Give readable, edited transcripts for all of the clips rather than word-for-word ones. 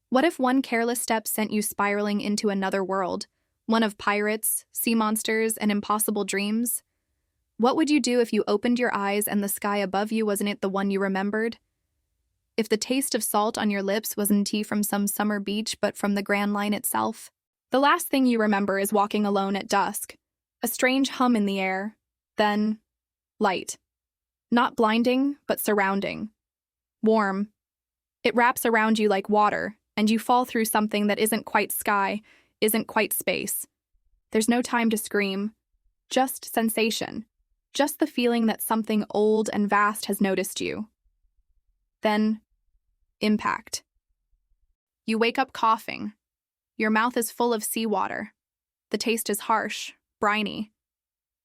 What if one careless step sent you spiraling into another world, one of pirates, sea monsters, and impossible dreams? What would you do if you opened your eyes and the sky above you wasn't it the one you remembered? If the taste of salt on your lips wasn't tea from some summer beach but from the Grand Line itself? The last thing you remember is walking alone at dusk, a strange hum in the air, then light. Not blinding, but surrounding. Warm. It wraps around you like water, and you fall through something that isn't quite sky, isn't quite space. There's no time to scream. Just sensation. Just the feeling that something old and vast has noticed you. Then, impact. You wake up coughing. Your mouth is full of seawater. The taste is harsh, briny.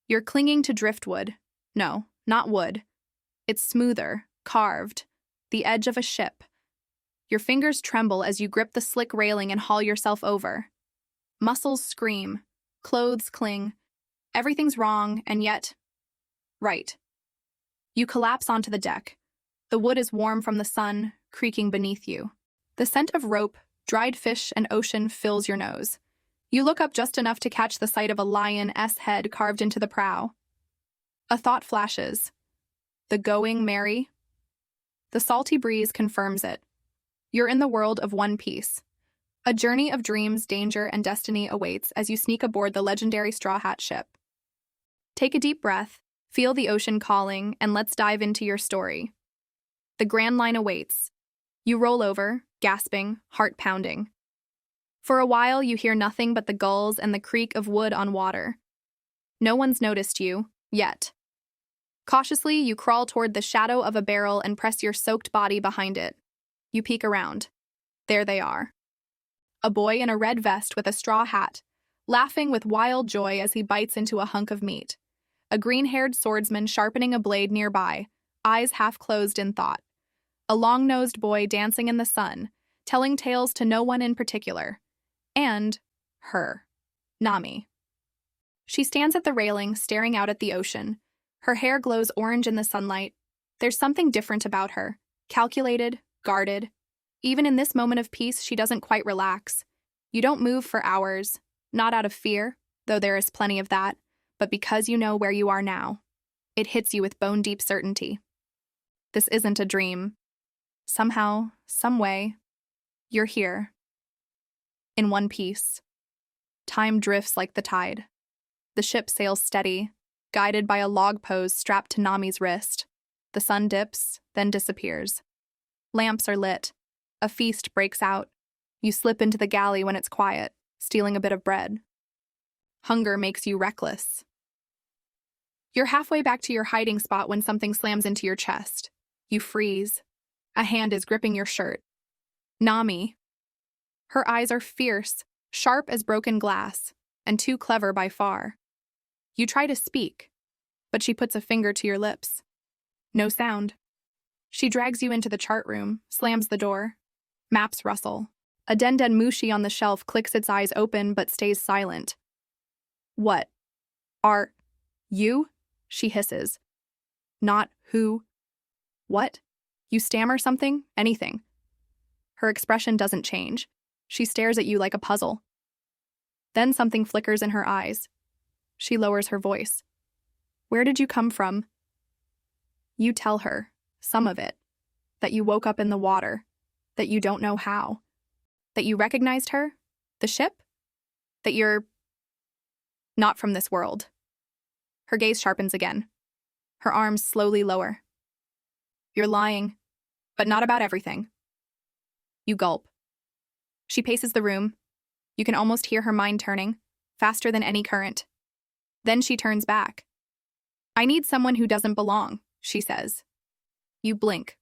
You're clinging to driftwood. No, not wood. It's smoother, carved, the edge of a ship. Your fingers tremble as you grip the slick railing and haul yourself over. Muscles scream, clothes cling. Everything's wrong, and yet, right. You collapse onto the deck. The wood is warm from the sun, creaking beneath you. The scent of rope, dried fish, and ocean fills your nose. You look up just enough to catch the sight of a lion's head carved into the prow. A thought flashes. The going merry? The salty breeze confirms it. You're in the world of One Piece. A journey of dreams, danger, and destiny awaits as you sneak aboard the legendary Straw Hat ship. Take a deep breath, feel the ocean calling, and let's dive into your story. The Grand Line awaits. You roll over, gasping, heart pounding. For a while, you hear nothing but the gulls and the creak of wood on water. No one's noticed you, yet. Cautiously, you crawl toward the shadow of a barrel and press your soaked body behind it. You peek around. There they are. A boy in a red vest with a straw hat, laughing with wild joy as he bites into a hunk of meat. A green-haired swordsman sharpening a blade nearby, eyes half closed in thought. A long-nosed boy dancing in the sun, telling tales to no one in particular. And her, Nami. She stands at the railing, staring out at the ocean. Her hair glows orange in the sunlight. There's something different about her, calculated, guarded. Even in this moment of peace, she doesn't quite relax. You don't move for hours, not out of fear, though there is plenty of that, but because you know where you are now. It hits you with bone-deep certainty. This isn't a dream. Somehow, some way, you're here. In one piece. Time drifts like the tide. The ship sails steady, guided by a log pose strapped to Nami's wrist. The sun dips, then disappears. Lamps are lit. A feast breaks out. You slip into the galley when it's quiet, stealing a bit of bread. Hunger makes you reckless. You're halfway back to your hiding spot when something slams into your chest. You freeze. A hand is gripping your shirt. Nami. Her eyes are fierce, sharp as broken glass, and too clever by far. You try to speak, but she puts a finger to your lips. No sound. She drags you into the chart room, slams the door. Maps rustle. A Denden Mushi on the shelf clicks its eyes open but stays silent. What? Are you? She hisses. Not who. What? You stammer something? Anything. Her expression doesn't change. She stares at you like a puzzle. Then something flickers in her eyes. She lowers her voice. Where did you come from? You tell her, some of it, that you woke up in the water, that you don't know how, that you recognized her, the ship, that you're not from this world. Her gaze sharpens again. Her arms slowly lower. You're lying, but not about everything. You gulp. She paces the room. You can almost hear her mind turning, faster than any current. Then she turns back. I need someone who doesn't belong, she says. You blink.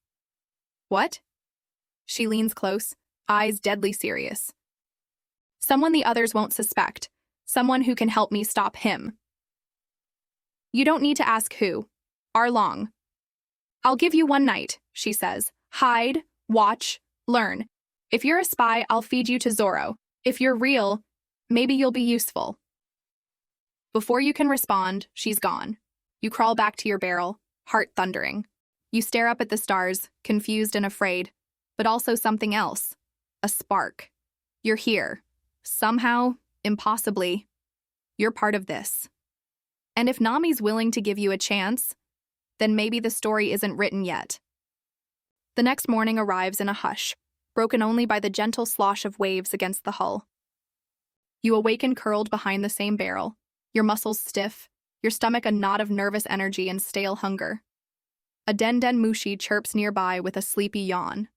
What? She leans close, eyes deadly serious. Someone the others won't suspect. Someone who can help me stop him. You don't need to ask who. Arlong. I'll give you one night, she says. Hide, watch, learn. If you're a spy, I'll feed you to Zoro. If you're real, maybe you'll be useful. Before you can respond, she's gone. You crawl back to your barrel, heart thundering. You stare up at the stars, confused and afraid, but also something else. A spark. You're here. Somehow, impossibly, you're part of this. And if Nami's willing to give you a chance, then maybe the story isn't written yet. The next morning arrives in a hush, broken only by the gentle slosh of waves against the hull. You awaken curled behind the same barrel, your muscles stiff, your stomach a knot of nervous energy and stale hunger. A den mushi chirps nearby with a sleepy yawn.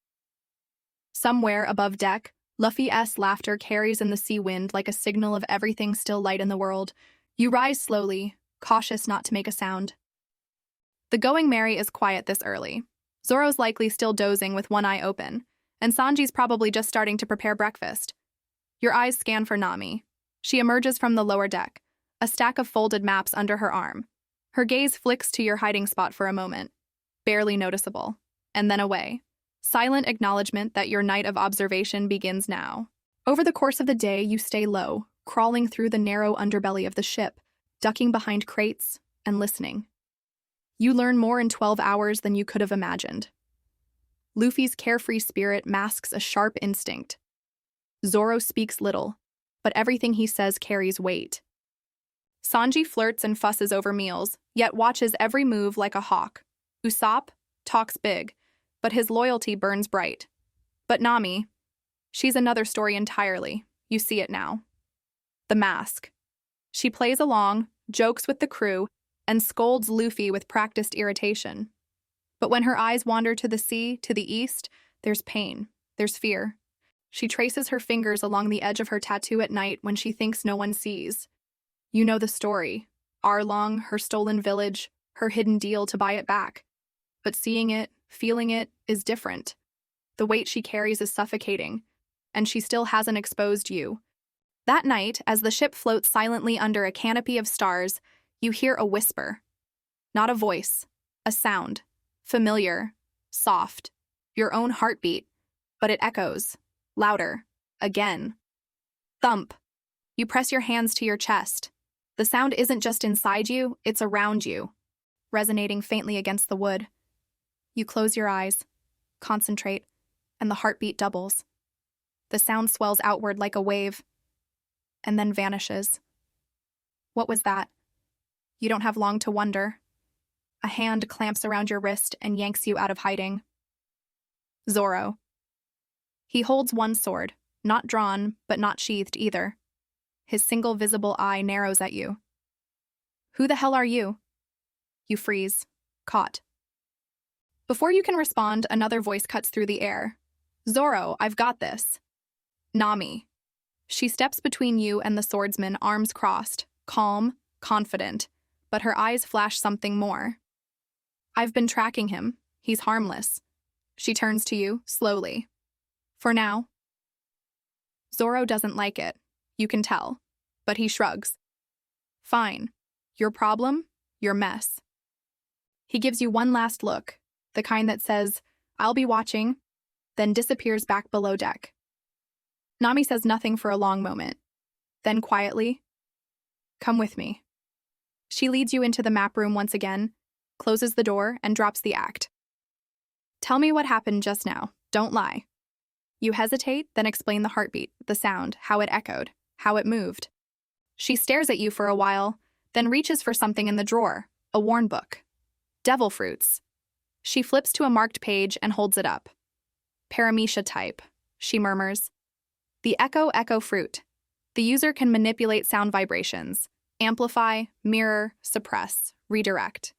Somewhere above deck, Luffy's laughter carries in the sea wind like a signal of everything still light in the world. You rise slowly, cautious not to make a sound. The going merry is quiet this early. Zoro's likely still dozing with one eye open, and Sanji's probably just starting to prepare breakfast. Your eyes scan for Nami. She emerges from the lower deck, a stack of folded maps under her arm. Her gaze flicks to your hiding spot for a moment, barely noticeable, and then away. Silent acknowledgement that your night of observation begins now. Over the course of the day, you stay low, crawling through the narrow underbelly of the ship, ducking behind crates, and listening. You learn more in 12 hours than you could have imagined. Luffy's carefree spirit masks a sharp instinct. Zoro speaks little, but everything he says carries weight. Sanji flirts and fusses over meals, yet watches every move like a hawk. Usopp talks big, but his loyalty burns bright. But Nami, she's another story entirely. You see it now. The mask. She plays along, jokes with the crew, and scolds Luffy with practiced irritation. But when her eyes wander to the sea, to the east, there's pain, there's fear. She traces her fingers along the edge of her tattoo at night when she thinks no one sees. You know the story. Arlong, her stolen village, her hidden deal to buy it back. But seeing it, feeling it, is different. The weight she carries is suffocating, and she still hasn't exposed you. That night, as the ship floats silently under a canopy of stars, you hear a whisper. Not a voice, a sound. Familiar, soft, your own heartbeat, but it echoes, louder, again. Thump. You press your hands to your chest. The sound isn't just inside you, it's around you, resonating faintly against the wood. You close your eyes, concentrate, and the heartbeat doubles. The sound swells outward like a wave, and then vanishes. What was that? You don't have long to wonder. A hand clamps around your wrist and yanks you out of hiding. Zoro. He holds one sword, not drawn, but not sheathed either. His single visible eye narrows at you. Who the hell are you? You freeze, caught. Before you can respond, another voice cuts through the air. Zoro, I've got this. Nami. She steps between you and the swordsman, arms crossed, calm, confident, but her eyes flash something more. I've been tracking him. He's harmless. She turns to you, slowly. For now. Zoro doesn't like it. You can tell. But he shrugs. Fine. Your problem? Your mess. He gives you one last look, the kind that says, I'll be watching, then disappears back below deck. Nami says nothing for a long moment. Then quietly, come with me. She leads you into the map room once again, closes the door, and drops the act. Tell me what happened just now. Don't lie. You hesitate, then explain the heartbeat, the sound, how it echoed, how it moved. She stares at you for a while, then reaches for something in the drawer, a worn book. Devil fruits. She flips to a marked page and holds it up. Paramecia type, she murmurs. The echo fruit. The user can manipulate sound vibrations, amplify, mirror, suppress, redirect.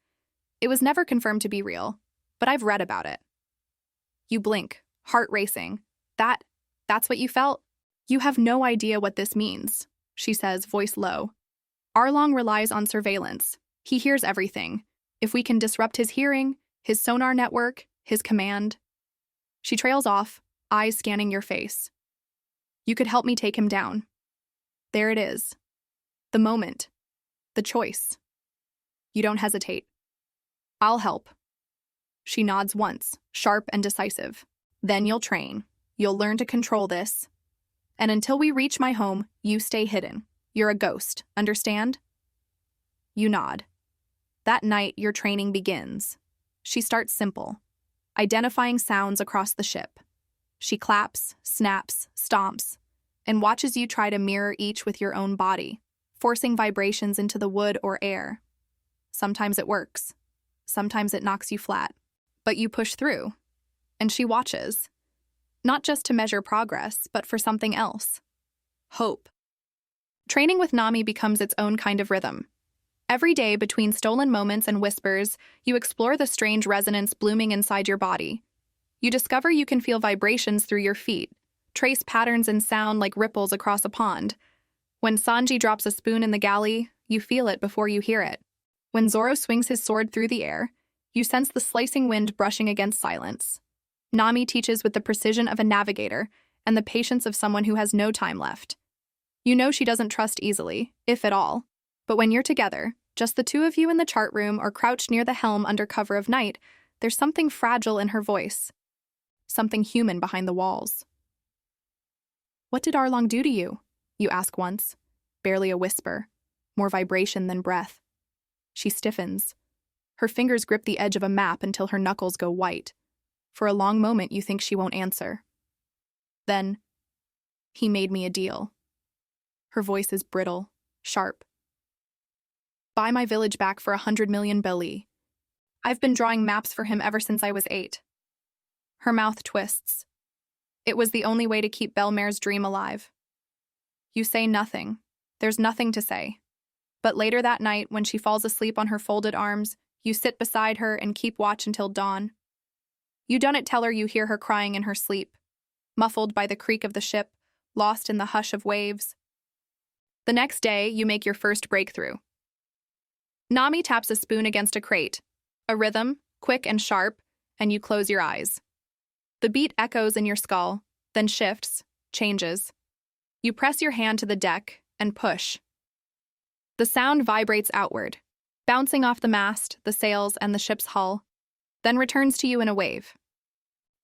It was never confirmed to be real, but I've read about it. You blink, heart racing. That's what you felt? You have no idea what this means, she says, voice low. Arlong relies on surveillance. He hears everything. If we can disrupt his hearing, his sonar network, his command. She trails off, eyes scanning your face. You could help me take him down. There it is. The moment. The choice. You don't hesitate. I'll help. She nods once, sharp and decisive. Then you'll train. You'll learn to control this. And until we reach my home, you stay hidden. You're a ghost, understand? You nod. That night, your training begins. She starts simple, identifying sounds across the ship. She claps, snaps, stomps, and watches you try to mirror each with your own body, forcing vibrations into the wood or air. Sometimes it works. Sometimes it knocks you flat. But you push through, and she watches. Not just to measure progress, but for something else. Hope. Training with Nami becomes its own kind of rhythm. Every day, between stolen moments and whispers, you explore the strange resonance blooming inside your body. You discover you can feel vibrations through your feet, trace patterns in sound like ripples across a pond. When Sanji drops a spoon in the galley, you feel it before you hear it. When Zoro swings his sword through the air, you sense the slicing wind brushing against silence. Nami teaches with the precision of a navigator and the patience of someone who has no time left. You know she doesn't trust easily, if at all. But when you're together, just the two of you in the chart room or crouched near the helm under cover of night, there's something fragile in her voice. Something human behind the walls. "What did Arlong do to you?" you ask once. Barely a whisper, more vibration than breath. She stiffens. Her fingers grip the edge of a map until her knuckles go white. For a long moment, you think she won't answer. Then, "He made me a deal." Her voice is brittle, sharp. "Buy my village back for 100 million belly. I've been drawing maps for him ever since I was 8. Her mouth twists. It was the only way to keep bell-mère's dream alive. You say nothing. There's nothing to say. But later that night, when she falls asleep on her folded arms, you sit beside her and keep watch until dawn. You don't tell her you hear her crying in her sleep, muffled by the creak of the ship, lost in the hush of waves. The next day, you make your first breakthrough. Nami taps a spoon against a crate, a rhythm, quick and sharp, and you close your eyes. The beat echoes in your skull, then shifts, changes. You press your hand to the deck and push. The sound vibrates outward, bouncing off the mast, the sails, and the ship's hull, then returns to you in a wave.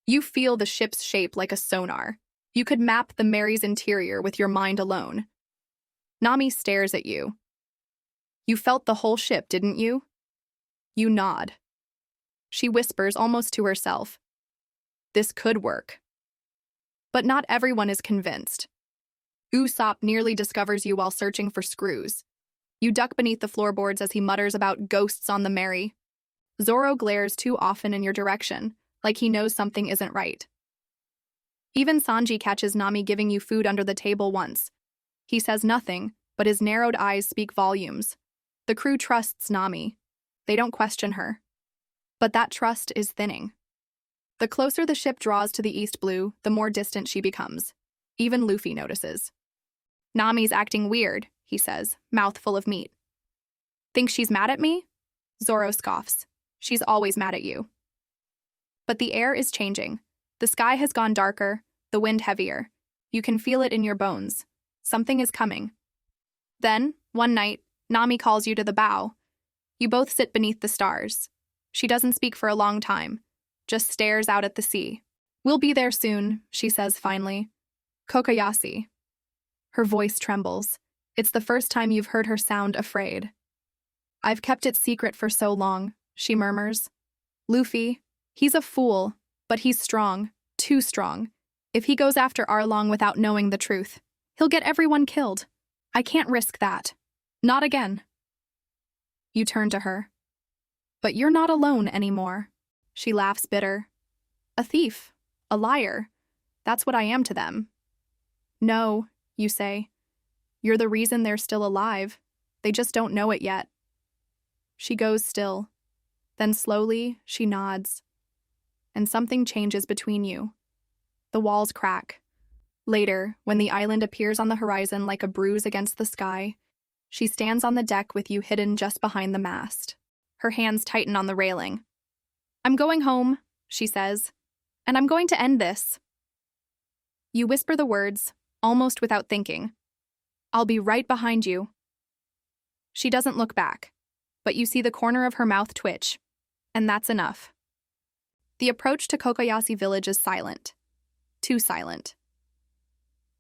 You feel the ship's shape like a sonar. You could map the Mary's interior with your mind alone. Nami stares at you. "You felt the whole ship, didn't you?" You nod. She whispers almost to herself, "This could work." But not everyone is convinced. Usopp nearly discovers you while searching for screws. You duck beneath the floorboards as he mutters about ghosts on the Mary. Zoro glares too often in your direction, like he knows something isn't right. Even Sanji catches Nami giving you food under the table once. He says nothing, but his narrowed eyes speak volumes. The crew trusts Nami. They don't question her. But that trust is thinning. The closer the ship draws to the East Blue, the more distant she becomes. Even Luffy notices. "Nami's acting weird," he says, mouth full of meat. "Think she's mad at me?" Zoro scoffs. "She's always mad at you." But the air is changing. The sky has gone darker, the wind heavier. You can feel it in your bones. Something is coming. Then, one night, Nami calls you to the bow. You both sit beneath the stars. She doesn't speak for a long time, just stares out at the sea. "We'll be there soon," she says finally. "Cocoyasi." Her voice trembles. It's the first time you've heard her sound afraid. "I've kept it secret for so long," she murmurs. "Luffy, he's a fool, but he's strong, too strong. If he goes after Arlong without knowing the truth, he'll get everyone killed. I can't risk that. Not again." You turn to her. "But you're not alone anymore." She laughs bitter. "A thief, a liar. That's what I am to them." "No," you say. "You're the reason they're still alive. They just don't know it yet." She goes still. Then slowly, she nods. And something changes between you. The walls crack. Later, when the island appears on the horizon like a bruise against the sky, she stands on the deck with you hidden just behind the mast. Her hands tighten on the railing. "I'm going home," she says, "and I'm going to end this." You whisper the words, almost without thinking. "I'll be right behind you." She doesn't look back, but you see the corner of her mouth twitch, and that's enough. The approach to Cocoyasi village is silent. Too silent.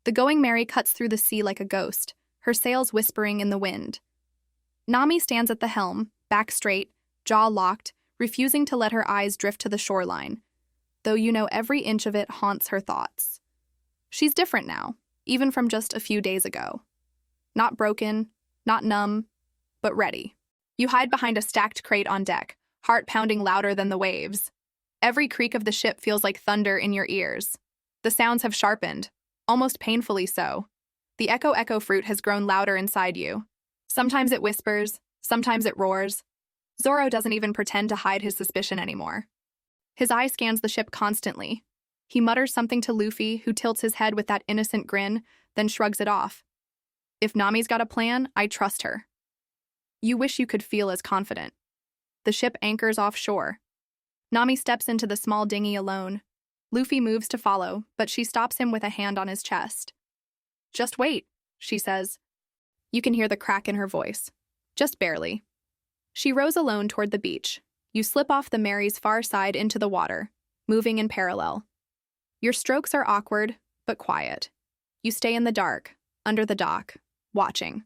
The Going Merry cuts through the sea like a ghost, her sails whispering in the wind. Nami stands at the helm, back straight, jaw locked, refusing to let her eyes drift to the shoreline. though you know every inch of it haunts her thoughts. She's different now, even from just a few days ago. Not broken, not numb, but ready. You hide behind a stacked crate on deck, heart pounding louder than the waves. Every creak of the ship feels like thunder in your ears. The sounds have sharpened, almost painfully so. The echo fruit has grown louder inside you. Sometimes it whispers, sometimes it roars. Zoro doesn't even pretend to hide his suspicion anymore. His eye scans the ship constantly. He mutters something to Luffy, who tilts his head with that innocent grin, then shrugs it off. If Nami's got a plan, I trust her. You wish you could feel as confident. The ship anchors offshore. Nami steps into the small dinghy alone. Luffy moves to follow, but she stops him with a hand on his chest. Just wait, she says. You can hear the crack in her voice. Just barely. She rows alone toward the beach. You slip off the Mary's far side into the water, moving in parallel. Your strokes are awkward, but quiet. You stay in the dark, under the dock, watching.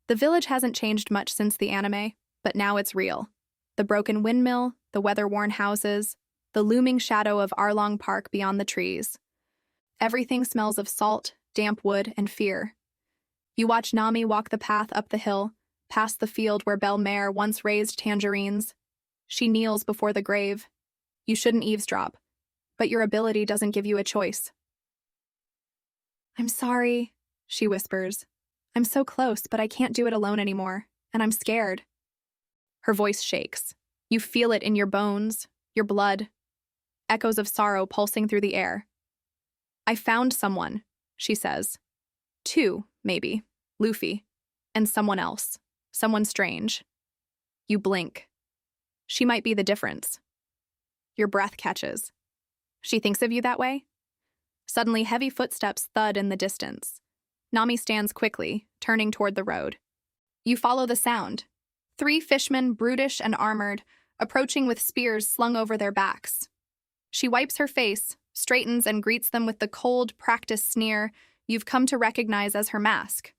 The village hasn't changed much since the anime, but now it's real. The broken windmill, the weather-worn houses, the looming shadow of Arlong Park beyond the trees. Everything smells of salt, damp wood, and fear. You watch Nami walk the path up the hill, past the field where bell-mère once raised tangerines. She kneels before the grave. You shouldn't eavesdrop, but your ability doesn't give you a choice. I'm sorry, she whispers. I'm so close, but I can't do it alone anymore, and I'm scared. Her voice shakes. You feel it in your bones, your blood. Echoes of sorrow pulsing through the air. I found someone, she says. 2, maybe. Luffy. And someone else. Someone strange. You blink. She might be the difference. Your breath catches. She thinks of you that way? Suddenly, heavy footsteps thud in the distance. Nami stands quickly, turning toward the road. You follow the sound. 3 fishmen, brutish and armored, approaching with spears slung over their backs. She wipes her face, straightens and greets them with the cold, practiced sneer you've come to recognize as her mask.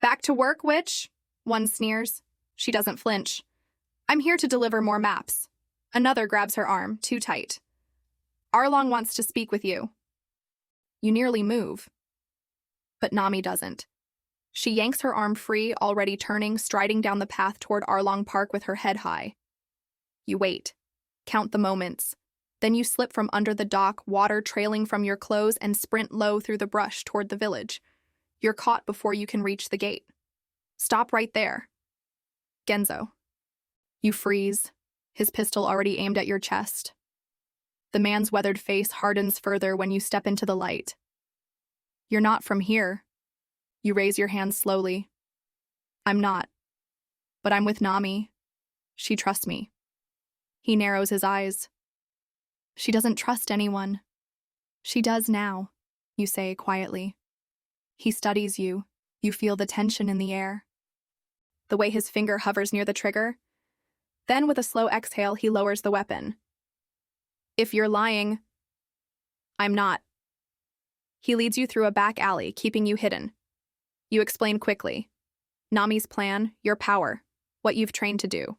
Back to work, witch? One sneers. She doesn't flinch. I'm here to deliver more maps. Another grabs her arm, too tight. Arlong wants to speak with you. You nearly move. But Nami doesn't. She yanks her arm free, already turning, striding down the path toward Arlong Park with her head high. You wait. Count the moments. Then you slip from under the dock, water trailing from your clothes, and sprint low through the brush toward the village. You're caught before you can reach the gate. Stop right there. Genzo. You freeze, his pistol already aimed at your chest. The man's weathered face hardens further when you step into the light. You're not from here. You raise your hand slowly. I'm not. But I'm with Nami. She trusts me. He narrows his eyes. She doesn't trust anyone. She does now, you say quietly. He studies you. You feel the tension in the air. The way his finger hovers near the trigger. Then, with a slow exhale, he lowers the weapon. If you're lying, I'm not. He leads you through a back alley, keeping you hidden. You explain quickly. Nami's plan, your power, what you've trained to do.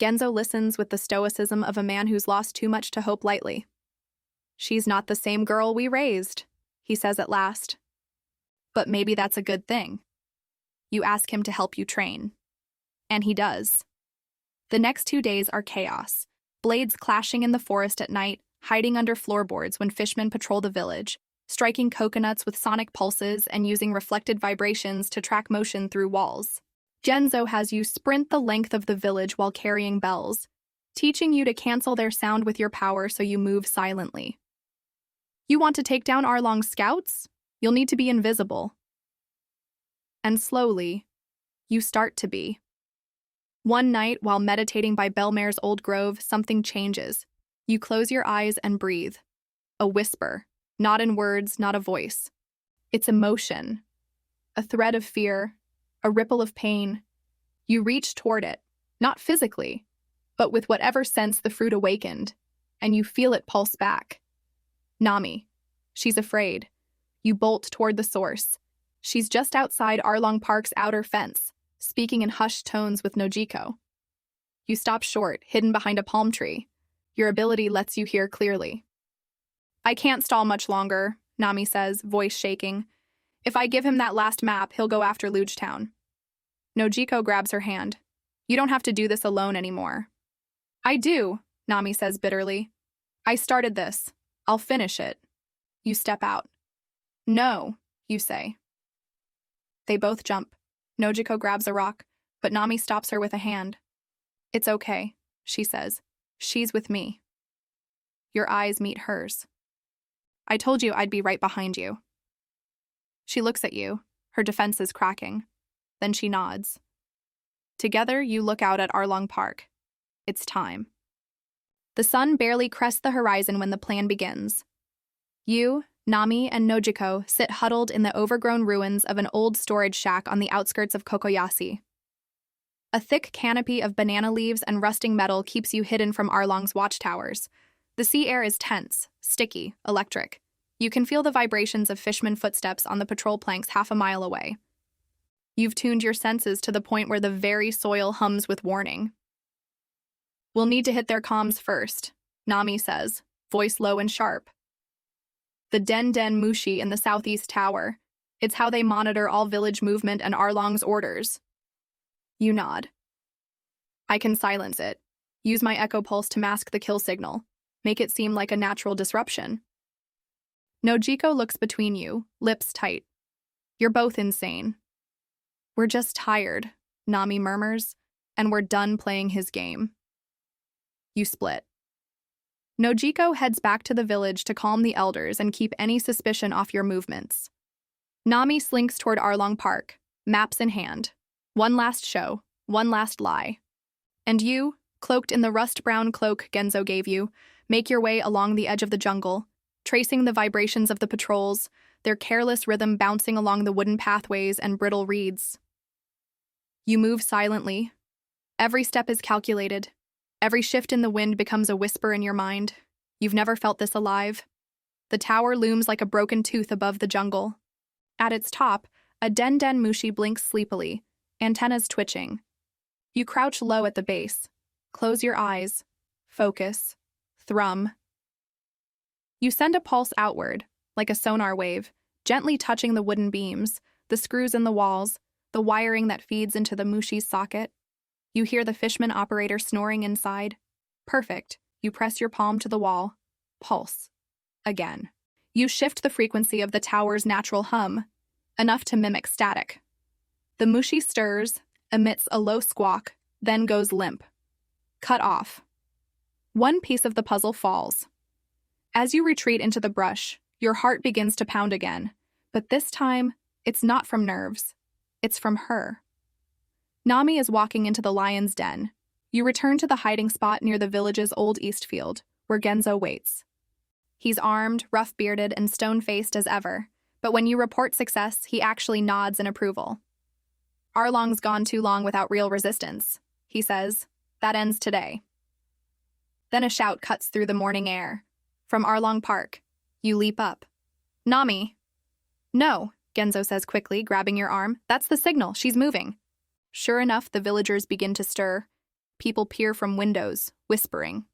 Genzo listens with the stoicism of a man who's lost too much to hope lightly. She's not the same girl we raised, he says at last. But maybe that's a good thing. You ask him to help you train. And he does. The next 2 days are chaos. Blades clashing in the forest at night, hiding under floorboards when fishmen patrol the village, striking coconuts with sonic pulses and using reflected vibrations to track motion through walls. Genzo has you sprint the length of the village while carrying bells, teaching you to cancel their sound with your power so you move silently. You want to take down Arlong's scouts? You'll need to be invisible. And slowly, you start to be. One night, while meditating by bell-mère's old grove, something changes. You close your eyes and breathe. A whisper, not in words, not a voice. It's emotion. A thread of fear, a ripple of pain. You reach toward it, not physically, but with whatever sense the fruit awakened, and you feel it pulse back. Nami. She's afraid. You bolt toward the source. She's just outside Arlong Park's outer fence, speaking in hushed tones with Nojiko. You stop short, hidden behind a palm tree. Your ability lets you hear clearly. I can't stall much longer, Nami says, voice shaking. If I give him that last map, he'll go after Lugetown. Nojiko grabs her hand. You don't have to do this alone anymore. I do, Nami says bitterly. I started this. I'll finish it. You step out. No, you say. They both jump. Nojiko grabs a rock, but Nami stops her with a hand. It's okay, she says. She's with me. Your eyes meet hers. I told you I'd be right behind you. She looks at you, her defenses cracking. Then she nods. Together, you look out at Arlong Park. It's time. The sun barely crests the horizon when the plan begins. You, Nami, and Nojiko sit huddled in the overgrown ruins of an old storage shack on the outskirts of Cocoyasi. A thick canopy of banana leaves and rusting metal keeps you hidden from Arlong's watchtowers. The sea air is tense, sticky, electric. You can feel the vibrations of fishermen' footsteps on the patrol planks half a mile away. You've tuned your senses to the point where the very soil hums with warning. We'll need to hit their comms first, Nami says, voice low and sharp. The Den Mushi in the southeast tower. It's how they monitor all village movement and Arlong's orders. You nod. I can silence it. Use my echo pulse to mask the kill signal. Make it seem like a natural disruption. Nojiko looks between you, lips tight. You're both insane. We're just tired, Nami murmurs, and we're done playing his game. You split. Nojiko heads back to the village to calm the elders and keep any suspicion off your movements. Nami slinks toward Arlong Park, maps in hand. One last show, one last lie. And you, cloaked in the rust-brown cloak Genzo gave you, make your way along the edge of the jungle, tracing the vibrations of the patrols, their careless rhythm bouncing along the wooden pathways and brittle reeds. You move silently. Every step is calculated. Every shift in the wind becomes a whisper in your mind. You've never felt this alive. The tower looms like a broken tooth above the jungle. At its top, a Den Mushi blinks sleepily, antennas twitching. You crouch low at the base. Close your eyes. Focus. Thrum. You send a pulse outward, like a sonar wave, gently touching the wooden beams, the screws in the walls, the wiring that feeds into the Mushi's socket. You hear the fishman operator snoring inside. Perfect. You press your palm to the wall. Pulse. Again. You shift the frequency of the tower's natural hum, enough to mimic static. The Mushi stirs, emits a low squawk, then goes limp. Cut off. One piece of the puzzle falls. As you retreat into the brush, your heart begins to pound again, but this time, it's not from nerves. It's from her. Nami is walking into the lion's den. You return to the hiding spot near the village's old east field, where Genzo waits. He's armed, rough-bearded, and stone-faced as ever, but when you report success, he actually nods in approval. Arlong's gone too long without real resistance, he says. That ends today. Then a shout cuts through the morning air. From Arlong Park, you leap up. Nami! No, Genzo says quickly, grabbing your arm. That's the signal. She's moving. Sure enough, the villagers begin to stir. People peer from windows, whispering.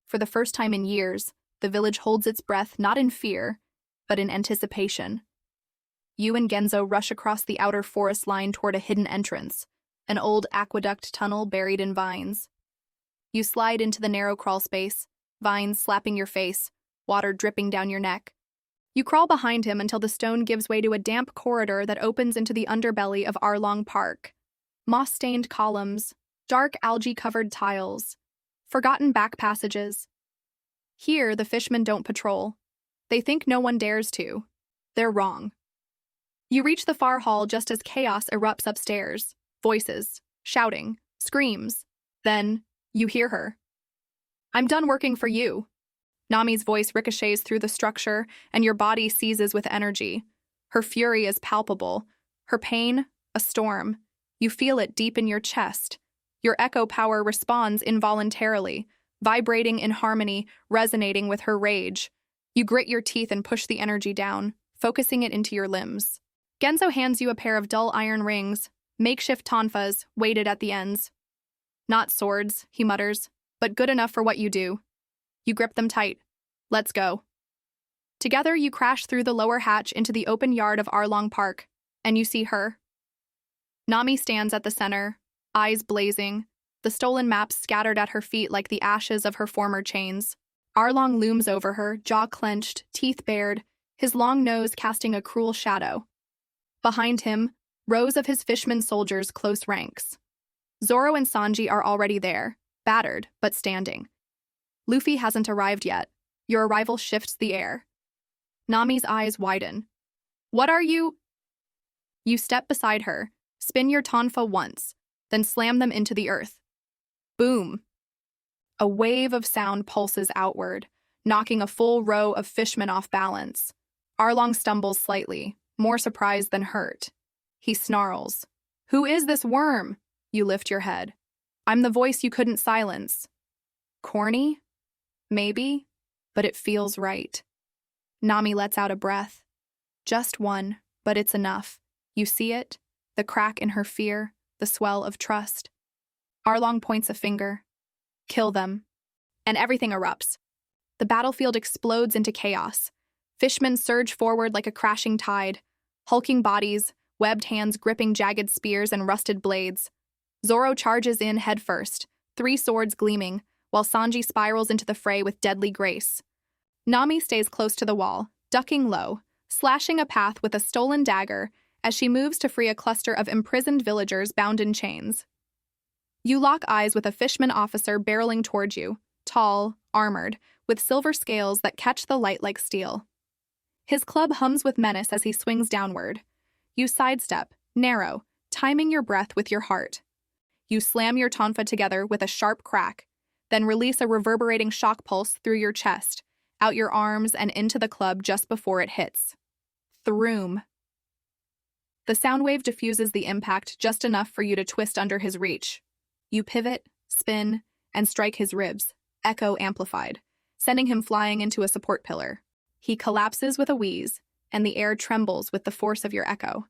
For the first time in years, the village holds its breath not in fear, but in anticipation. You and Genzo rush across the outer forest line toward a hidden entrance, an old aqueduct tunnel buried in vines. You slide into the narrow crawl space, vines slapping your face, water dripping down your neck. You crawl behind him until the stone gives way to a damp corridor that opens into the underbelly of Arlong Park. Moss-stained columns, dark algae-covered tiles, forgotten back passages. Here, the fishmen don't patrol. They think no one dares to. They're wrong. You reach the far hall just as chaos erupts upstairs. Voices, shouting, screams. Then, you hear her. I'm done working for you. Nami's voice ricochets through the structure, and your body seizes with energy. Her fury is palpable. Her pain, a storm. You feel it deep in your chest. Your echo power responds involuntarily, vibrating in harmony, resonating with her rage. You grit your teeth and push the energy down, focusing it into your limbs. Genzo hands you a pair of dull iron rings, makeshift tonfas, weighted at the ends. Not swords, he mutters. but good enough for what you do. You grip them tight. Let's go. Together, you crash through the lower hatch into the open yard of Arlong Park, and you see her. Nami stands at the center, eyes blazing, the stolen maps scattered at her feet like the ashes of her former chains. Arlong looms over her, jaw clenched, teeth bared, his long nose casting a cruel shadow. Behind him, rows of his fishman soldiers close ranks. Zoro and Sanji are already there, battered but standing. Luffy hasn't arrived yet. Your arrival shifts the air. Nami's eyes widen. What are you? You step beside her, spin your tonfa once, then slam them into the earth. Boom! A wave of sound pulses outward, knocking a full row of fishmen off balance. Arlong stumbles slightly, more surprised than hurt. He snarls. Who is this worm? You lift your head. I'm the voice you couldn't silence. Corny? Maybe, but it feels right. Nami lets out a breath. Just one, but it's enough. You see it? The crack in her fear, the swell of trust. Arlong points a finger. Kill them. And everything erupts. The battlefield explodes into chaos. Fishmen surge forward like a crashing tide, hulking bodies, webbed hands gripping jagged spears and rusted blades. Zoro charges in headfirst, 3 swords gleaming, while Sanji spirals into the fray with deadly grace. Nami stays close to the wall, ducking low, slashing a path with a stolen dagger as she moves to free a cluster of imprisoned villagers bound in chains. You lock eyes with a fishman officer barreling toward you, tall, armored, with silver scales that catch the light like steel. His club hums with menace as he swings downward. You sidestep, narrow, timing your breath with your heart. You slam your tonfa together with a sharp crack, then release a reverberating shock pulse through your chest, out your arms and into the club just before it hits. Throom. The sound wave diffuses the impact just enough for you to twist under his reach. You pivot, spin, and strike his ribs, echo amplified, sending him flying into a support pillar. He collapses with a wheeze, and the air trembles with the force of your echo.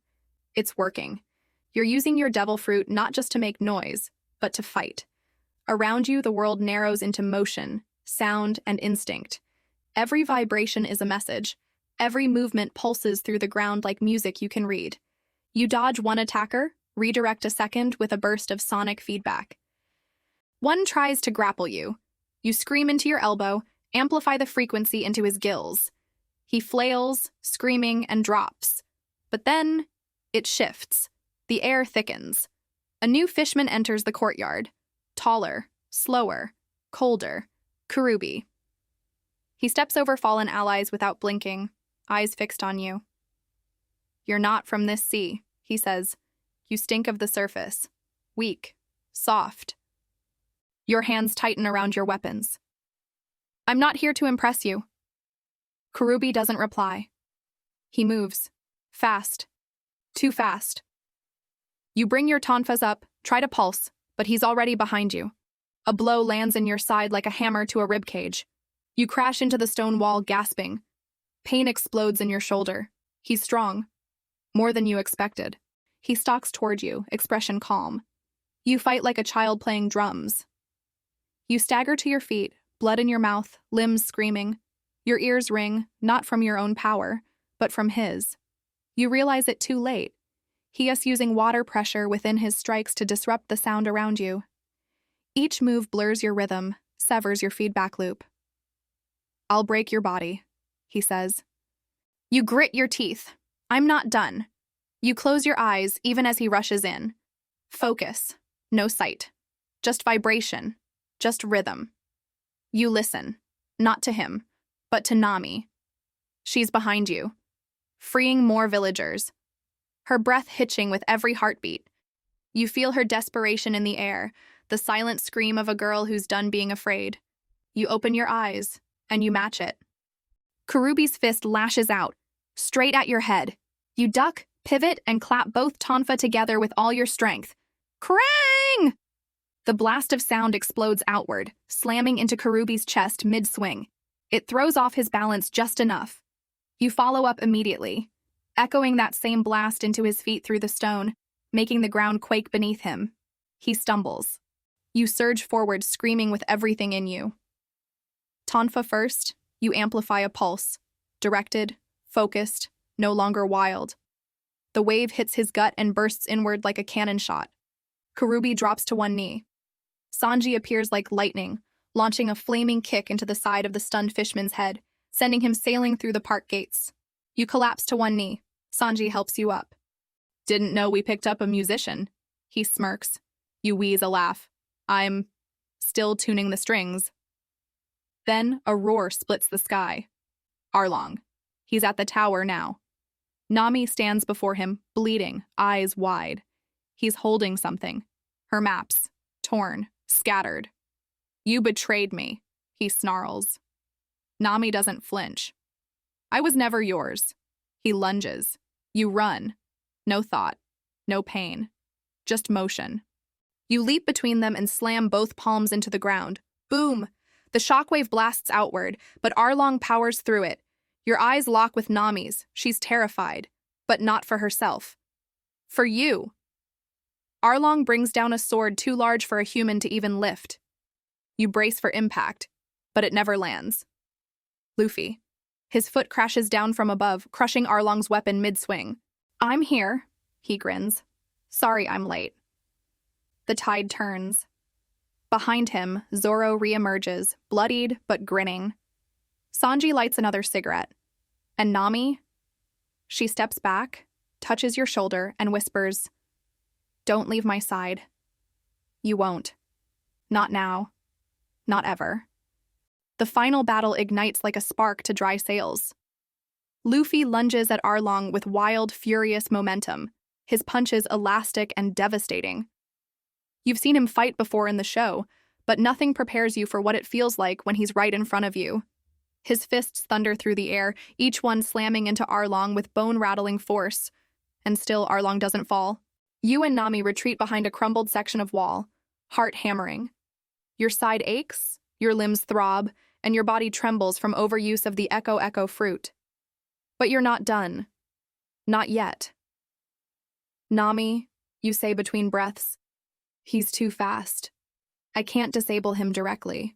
It's working. You're using your devil fruit not just to make noise, but to fight. Around you, the world narrows into motion, sound, and instinct. Every vibration is a message. Every movement pulses through the ground like music you can read. You dodge one attacker, redirect a second with a burst of sonic feedback. One tries to grapple you. You scream into your elbow, amplify the frequency into his gills. He flails, screaming, and drops. But then, it shifts. The air thickens. A new fishman enters the courtyard. Taller, slower, colder. Kurubi. He steps over fallen allies without blinking, eyes fixed on you. You're not from this sea, he says. You stink of the surface. Weak. Soft. Your hands tighten around your weapons. I'm not here to impress you. Kurubi doesn't reply. He moves. Fast. Too fast. You bring your tonfas up, try to pulse, but he's already behind you. A blow lands in your side like a hammer to a ribcage. You crash into the stone wall, gasping. Pain explodes in your shoulder. He's strong. More than you expected. He stalks toward you, expression calm. You fight like a child playing drums. You stagger to your feet, blood in your mouth, limbs screaming. Your ears ring, not from your own power, but from his. You realize it too late. He is using water pressure within his strikes to disrupt the sound around you. Each move blurs your rhythm, severs your feedback loop. I'll break your body, he says. You grit your teeth. I'm not done. You close your eyes even as he rushes in. Focus. No sight. Just vibration. Just rhythm. You listen. Not to him, but to Nami. She's behind you, freeing more villagers. Her breath hitching with every heartbeat. You feel her desperation in the air, the silent scream of a girl who's done being afraid. You open your eyes, and you match it. Kurubi's fist lashes out, straight at your head. You duck, pivot, and clap both tonfa together with all your strength. Krang! The blast of sound explodes outward, slamming into Kurubi's chest mid-swing. It throws off his balance just enough. You follow up immediately, echoing that same blast into his feet through the stone, making the ground quake beneath him. He stumbles. You surge forward, screaming with everything in you. Tonfa first, you amplify a pulse. Directed, focused, no longer wild. The wave hits his gut and bursts inward like a cannon shot. Karubi drops to one knee. Sanji appears like lightning, launching a flaming kick into the side of the stunned fishman's head, sending him sailing through the park gates. You collapse to one knee. Sanji helps you up. Didn't know we picked up a musician. He smirks. You wheeze a laugh. I'm still tuning the strings. Then a roar splits the sky. Arlong. He's at the tower now. Nami stands before him, bleeding, eyes wide. He's holding something. Her maps. Torn. Scattered. You betrayed me, he snarls. Nami doesn't flinch. I was never yours. He lunges. You run. No thought. No pain. Just motion. You leap between them and slam both palms into the ground. Boom! The shockwave blasts outward, but Arlong powers through it. Your eyes lock with Nami's. She's terrified, but not for herself. For you. Arlong brings down a sword too large for a human to even lift. You brace for impact, but it never lands. Luffy. His foot crashes down from above, crushing Arlong's weapon mid-swing. I'm here, he grins. Sorry I'm late. The tide turns. Behind him, Zoro reemerges, bloodied but grinning. Sanji lights another cigarette. And Nami? She steps back, touches your shoulder, and whispers, "Don't leave my side. You won't. Not now. Not ever." The final battle ignites like a spark to dry sails. Luffy lunges at Arlong with wild, furious momentum, his punches elastic and devastating. You've seen him fight before in the show, but nothing prepares you for what it feels like when he's right in front of you. His fists thunder through the air, each one slamming into Arlong with bone-rattling force. And still Arlong doesn't fall. You and Nami retreat behind a crumbled section of wall, heart hammering. Your side aches, your limbs throb, and your body trembles from overuse of the Echo fruit. But you're not done. Not yet. Nami, you say between breaths, he's too fast. I can't disable him directly.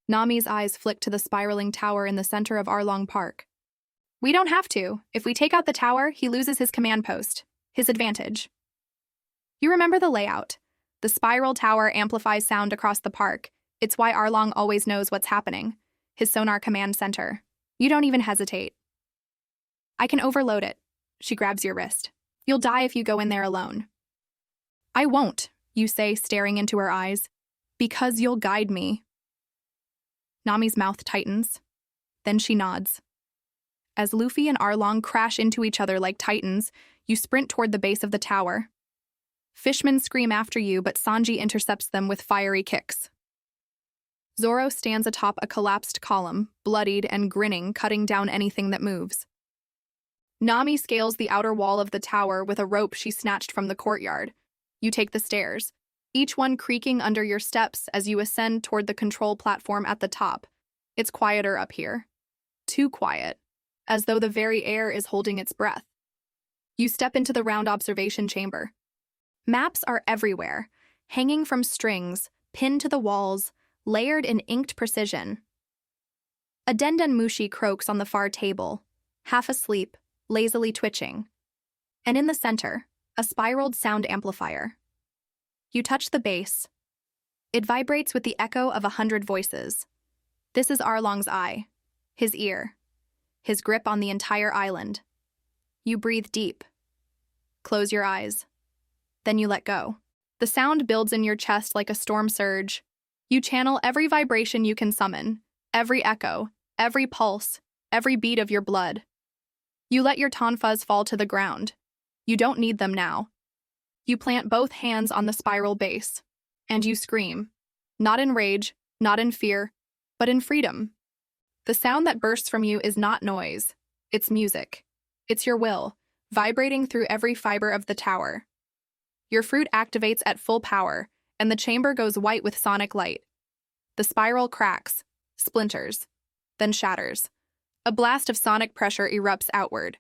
Nami's eyes flick to the spiraling tower in the center of Arlong Park. We don't have to. If we take out the tower, he loses his command post, his advantage. You remember the layout. The spiral tower amplifies sound across the park. It's why Arlong always knows what's happening. His sonar command center. You don't even hesitate. I can overload it. She grabs your wrist. You'll die if you go in there alone. I won't, you say, staring into her eyes. Because you'll guide me. Nami's mouth tightens. Then she nods. As Luffy and Arlong crash into each other like titans, you sprint toward the base of the tower. Fishmen scream after you, but Sanji intercepts them with fiery kicks. Zoro stands atop a collapsed column, bloodied and grinning, cutting down anything that moves. Nami scales the outer wall of the tower with a rope she snatched from the courtyard. You take the stairs, each one creaking under your steps as you ascend toward the control platform at the top. It's quieter up here. Too quiet, as though the very air is holding its breath. You step into the round observation chamber. Maps are everywhere, hanging from strings, pinned to the walls, layered in inked precision. A Dendenmushi croaks on the far table, half asleep, lazily twitching. And in the center, a spiraled sound amplifier. You touch the base. It vibrates with the echo of 100 voices. This is Arlong's eye, his ear, his grip on the entire island. You breathe deep. Close your eyes. Then you let go. The sound builds in your chest like a storm surge. You channel every vibration you can summon, every echo, every pulse, every beat of your blood. You let your tonfas fall to the ground. You don't need them now. You plant both hands on the spiral base, and you scream. Not in rage, not in fear, but in freedom. The sound that bursts from you is not noise. It's music. It's your will, vibrating through every fiber of the tower. Your fruit activates at full power, and the chamber goes white with sonic light. The spiral cracks, splinters, then shatters. A blast of sonic pressure erupts outward.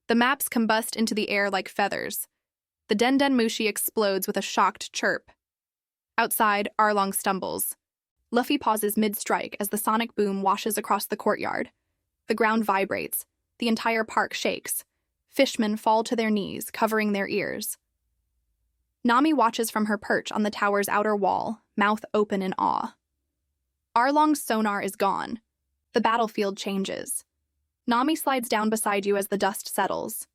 The maps combust into the air like feathers. The Dendenmushi explodes with a shocked chirp. Outside, Arlong stumbles. Luffy pauses mid-strike as the sonic boom washes across the courtyard. The ground vibrates. The entire park shakes. Fishmen fall to their knees, covering their ears. Nami watches from her perch on the tower's outer wall, mouth open in awe. Arlong's sonar is gone. The battlefield changes. Nami slides down beside you as the dust settles.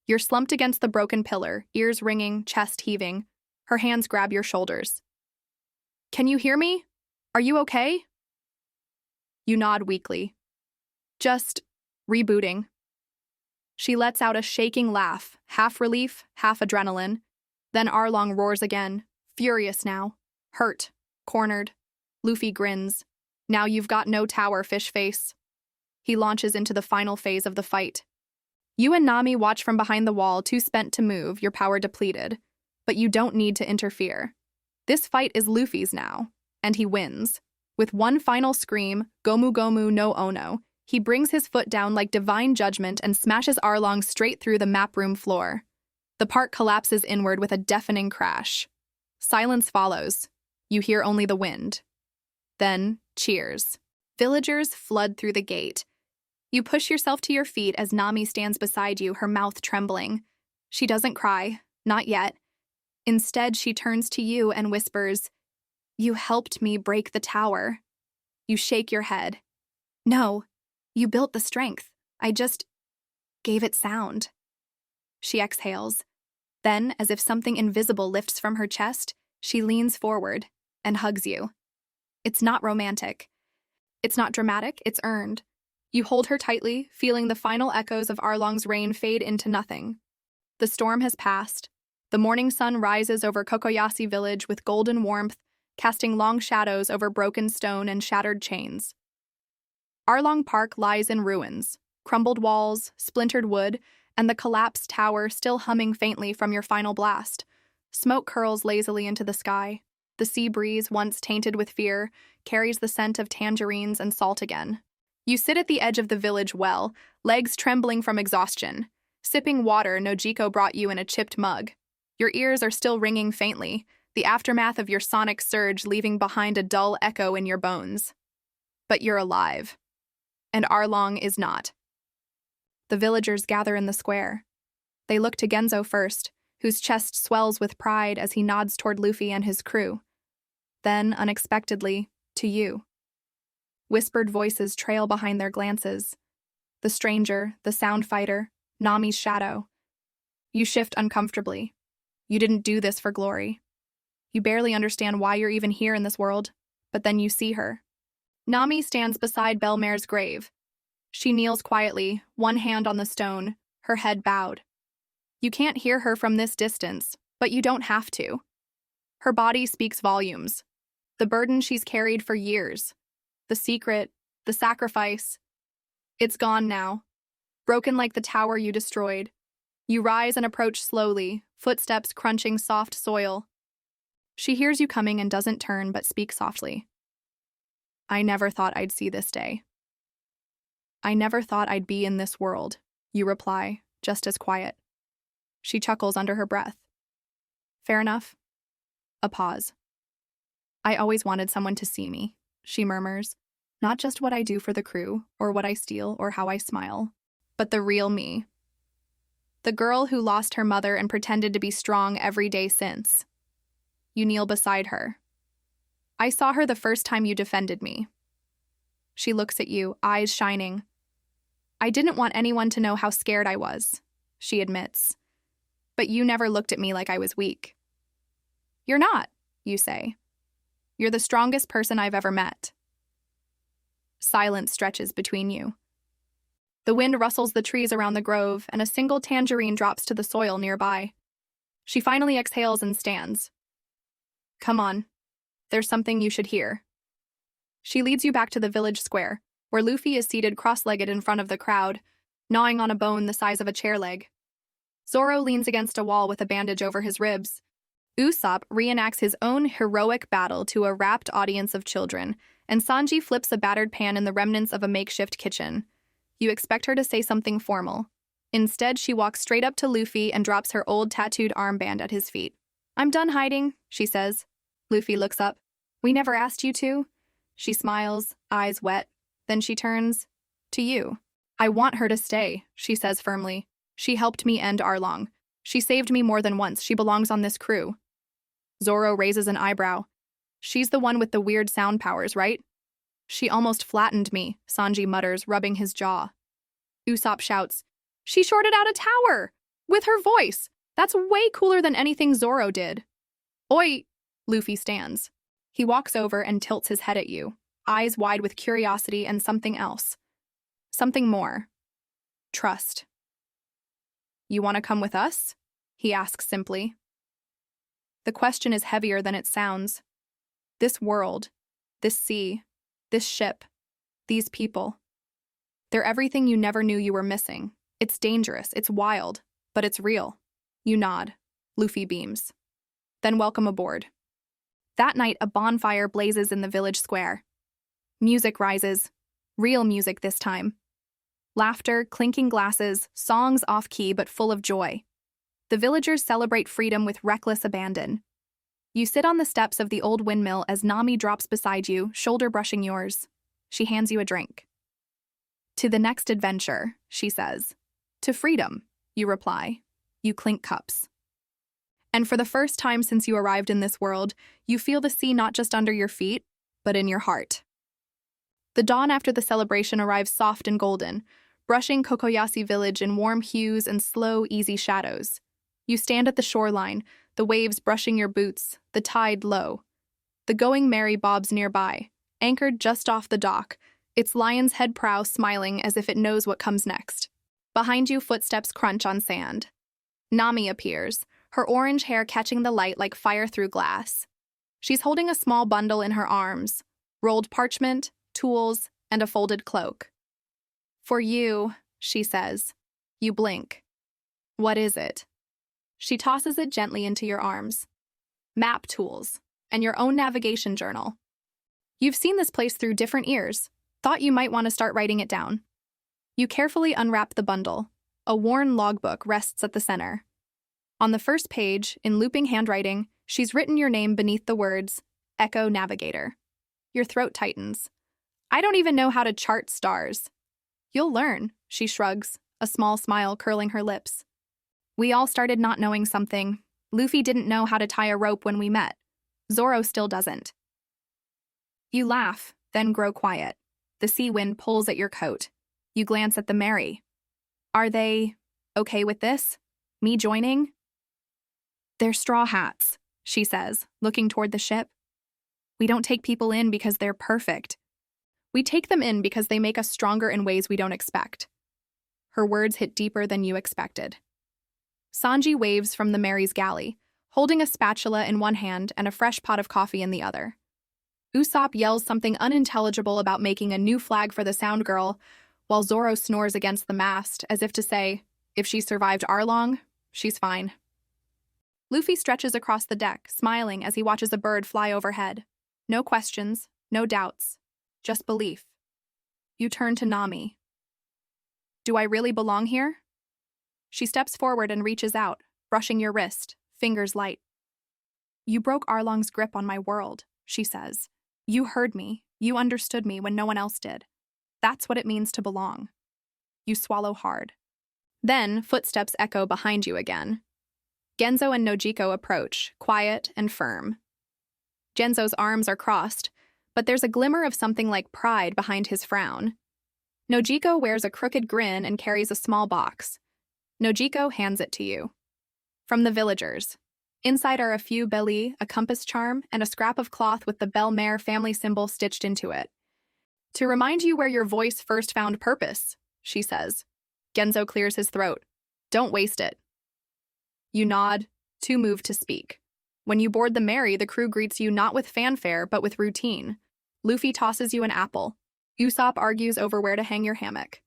You're slumped against the broken pillar, ears ringing, chest heaving. Her hands grab your shoulders. Can you hear me? Are you okay? You nod weakly. Just rebooting. She lets out a shaking laugh, half relief, half adrenaline. Then Arlong roars again, furious now. Hurt, cornered. Luffy grins. Now you've got no tower, fish face. He launches into the final phase of the fight. You and Nami watch from behind the wall, too spent to move, your power depleted. But you don't need to interfere. This fight is Luffy's now, and he wins. With one final scream, Gomu Gomu no Ono, he brings his foot down like divine judgment and smashes Arlong straight through the map room floor. The park collapses inward with a deafening crash. Silence follows. You hear only the wind. Then, cheers. Villagers flood through the gate. You push yourself to your feet as Nami stands beside you, her mouth trembling. She doesn't cry, not yet. Instead, she turns to you and whispers, "You helped me break the tower." You shake your head. "No, you built the strength. I just gave it sound." She exhales. Then, as if something invisible lifts from her chest, she leans forward and hugs you. It's not romantic. It's not dramatic, it's earned. You hold her tightly, feeling the final echoes of Arlong's reign fade into nothing. The storm has passed. The morning sun rises over Cocoyasi village with golden warmth, casting long shadows over broken stone and shattered chains. Arlong Park lies in ruins, crumbled walls, splintered wood, and the collapsed tower still humming faintly from your final blast. Smoke curls lazily into the sky. The sea breeze, once tainted with fear, carries the scent of tangerines and salt again. You sit at the edge of the village well, legs trembling from exhaustion, sipping water Nojiko brought you in a chipped mug. Your ears are still ringing faintly, the aftermath of your sonic surge leaving behind a dull echo in your bones. But you're alive. And Arlong is not. The villagers gather in the square. They look to Genzo first, whose chest swells with pride as he nods toward Luffy and his crew. Then, unexpectedly, to you. Whispered voices trail behind their glances. The stranger, the sound fighter, Nami's shadow. You shift uncomfortably. You didn't do this for glory. You barely understand why you're even here in this world, but then you see her. Nami stands beside bell-mère's grave. She kneels quietly, one hand on the stone, her head bowed. You can't hear her from this distance, but you don't have to. Her body speaks volumes. The burden she's carried for years. The secret, the sacrifice. It's gone now. Broken like the tower you destroyed. You rise and approach slowly, footsteps crunching soft soil. She hears you coming and doesn't turn but speaks softly. I never thought I'd see this day. I never thought I'd be in this world, you reply, just as quiet. She chuckles under her breath. Fair enough. A pause. I always wanted someone to see me, she murmurs. Not just what I do for the crew, or what I steal, or how I smile, but the real me. The girl who lost her mother and pretended to be strong every day since. You kneel beside her. I saw her the first time you defended me. She looks at you, eyes shining. I didn't want anyone to know how scared I was, she admits. But you never looked at me like I was weak. You're not, you say. You're the strongest person I've ever met. Silence stretches between you. The wind rustles the trees around the grove, and a single tangerine drops to the soil nearby. She finally exhales and stands. Come on. There's something you should hear. She leads you back to the village square, where Luffy is seated cross-legged in front of the crowd, gnawing on a bone the size of a chair leg. Zoro leans against a wall with a bandage over his ribs. Usopp reenacts his own heroic battle to a rapt audience of children, and Sanji flips a battered pan in the remnants of a makeshift kitchen. You expect her to say something formal. Instead, she walks straight up to Luffy and drops her old tattooed armband at his feet. I'm done hiding, she says. Luffy looks up. We never asked you to? She smiles, eyes wet. Then she turns to you. I want her to stay, she says firmly. She helped me end Arlong. She saved me more than once. She belongs on this crew. Zoro raises an eyebrow. She's the one with the weird sound powers, right? She almost flattened me, Sanji mutters, rubbing his jaw. Usopp shouts, She shorted out a tower! With her voice! That's way cooler than anything Zoro did. Oi! Luffy stands. He walks over and tilts his head at you, eyes wide with curiosity and something else. Something more. Trust. You want to come with us? He asks simply. The question is heavier than it sounds. This world, this sea, this ship, these people. They're everything you never knew you were missing. It's dangerous, it's wild, but it's real. You nod. Luffy beams. Then welcome aboard. That night, a bonfire blazes in the village square. Music rises. Real music this time. Laughter, clinking glasses, songs off-key but full of joy. The villagers celebrate freedom with reckless abandon. You sit on the steps of the old windmill as Nami drops beside you, shoulder brushing yours. She hands you a drink. To the next adventure, she says. To freedom, you reply. You clink cups. And for the first time since you arrived in this world, you feel the sea not just under your feet, but in your heart. The dawn after the celebration arrives soft and golden, brushing Cocoyasi village in warm hues and slow, easy shadows. You stand at the shoreline, the waves brushing your boots, the tide low. The Going Merry bobs nearby, anchored just off the dock, its lion's head prow smiling as if it knows what comes next. Behind you, footsteps crunch on sand. Nami appears, her orange hair catching the light like fire through glass. She's holding a small bundle in her arms, rolled parchment, tools, and a folded cloak. For you, she says. You blink. What is it? She tosses it gently into your arms. Map tools, and your own navigation journal. You've seen this place through different ears. Thought you might want to start writing it down. You carefully unwrap the bundle. A worn logbook rests at the center. On the first page, in looping handwriting, she's written your name beneath the words, Echo Navigator. Your throat tightens. I don't even know how to chart stars. You'll learn, she shrugs, a small smile curling her lips. We all started not knowing something. Luffy didn't know how to tie a rope when we met. Zoro still doesn't. You laugh, then grow quiet. The sea wind pulls at your coat. You glance at the Mary. Are they okay with this? Me joining? They're straw hats, she says, looking toward the ship. We don't take people in because they're perfect. We take them in because they make us stronger in ways we don't expect. Her words hit deeper than you expected. Sanji waves from the Mary's galley, holding a spatula in one hand and a fresh pot of coffee in the other. Usopp yells something unintelligible about making a new flag for the Sound Girl, while Zoro snores against the mast, as if to say, if she survived Arlong, she's fine. Luffy stretches across the deck, smiling as he watches a bird fly overhead. No questions, no doubts, just belief. You turn to Nami. Do I really belong here? She steps forward and reaches out, brushing your wrist, fingers light. You broke Arlong's grip on my world, she says. You heard me, you understood me when no one else did. That's what it means to belong. You swallow hard. Then, footsteps echo behind you again. Genzo and Nojiko approach, quiet and firm. Genzo's arms are crossed, but there's a glimmer of something like pride behind his frown. Nojiko wears a crooked grin and carries a small box. Nojiko hands it to you. From the villagers. Inside are a few belly, a compass charm, and a scrap of cloth with the bell-mère family symbol stitched into it. To remind you where your voice first found purpose, she says. Genzo clears his throat. Don't waste it. You nod, too moved to speak. When you board the Mary, the crew greets you not with fanfare, but with routine. Luffy tosses you an apple. Usopp argues over where to hang your hammock.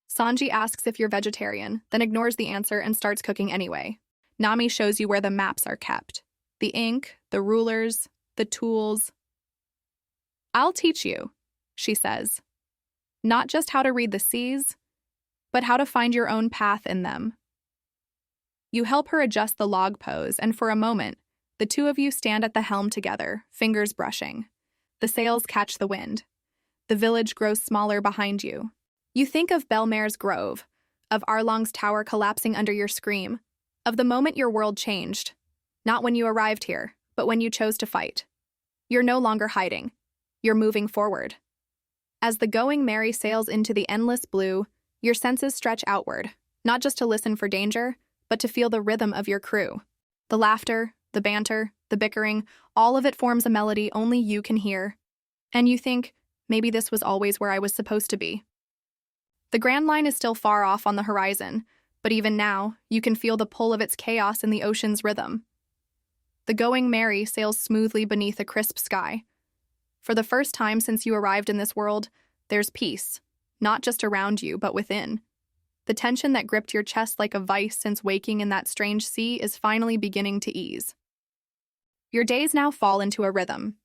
Sanji asks if you're vegetarian, then ignores the answer and starts cooking anyway. Nami shows you where the maps are kept. The ink, the rulers, the tools. I'll teach you, she says. Not just how to read the seas, but how to find your own path in them. You help her adjust the log pose, and for a moment, The two of you stand at the helm together, fingers brushing. The sails catch the wind. The village grows smaller behind you. You think of bell-mère's grove, of Arlong's tower collapsing under your scream, of the moment your world changed. Not when you arrived here, but when you chose to fight. You're no longer hiding. You're moving forward. As the going merry sails into the endless blue, your senses stretch outward, not just to listen for danger, but to feel the rhythm of your crew. The laughter, the banter, the bickering, all of it forms a melody only you can hear. And you think, maybe this was always where I was supposed to be. The Grand Line is still far off on the horizon, but even now, you can feel the pull of its chaos in the ocean's rhythm. The going merry sails smoothly beneath a crisp sky. For the first time since you arrived in this world, there's peace, not just around you, but within. The tension that gripped your chest like a vice since waking in that strange sea is finally beginning to ease. Your days now fall into a rhythm.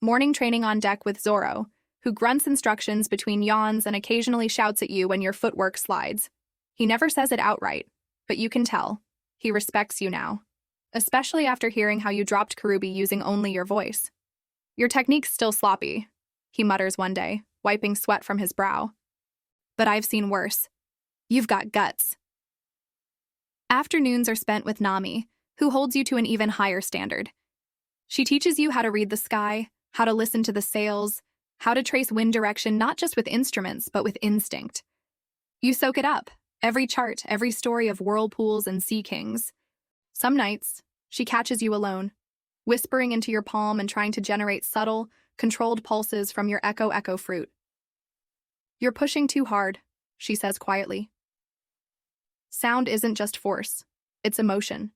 Morning training on deck with Zoro, who grunts instructions between yawns and occasionally shouts at you when your footwork slides. He never says it outright, but you can tell. He respects you now, especially after hearing how you dropped Karubi using only your voice. Your technique's still sloppy, he mutters one day, wiping sweat from his brow. But I've seen worse. You've got guts. Afternoons are spent with Nami, who holds you to an even higher standard. She teaches you how to read the sky, how to listen to the sails, how to trace wind direction not just with instruments, but with instinct. You soak it up, every chart, every story of whirlpools and sea kings. Some nights, she catches you alone, whispering into your palm and trying to generate subtle, controlled pulses from your echo fruit. You're pushing too hard, she says quietly. Sound isn't just force, it's emotion.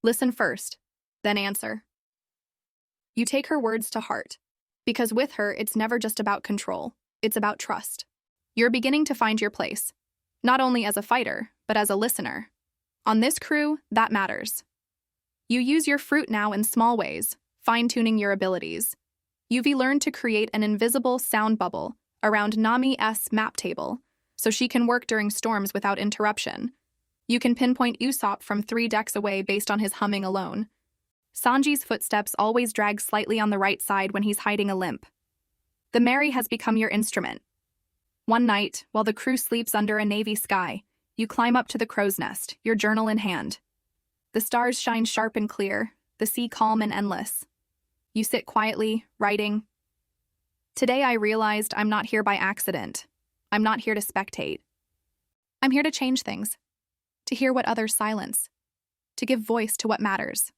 Listen first, then answer. You take her words to heart, because with her, it's never just about control, it's about trust. You're beginning to find your place, not only as a fighter, but as a listener. On this crew, that matters. You use your fruit now in small ways, fine-tuning your abilities. You've learned to create an invisible sound bubble around Nami's map table, so she can work during storms without interruption. You can pinpoint Usopp from 3 decks away based on his humming alone. Sanji's footsteps always drag slightly on the right side when he's hiding a limp. The merry has become your instrument. One night, while the crew sleeps under a navy sky, you climb up to the crow's nest, your journal in hand. The stars shine sharp and clear, the sea calm and endless. You sit quietly, writing. Today I realized I'm not here by accident. I'm not here to spectate. I'm here to change things, to hear what others silence, to give voice to what matters.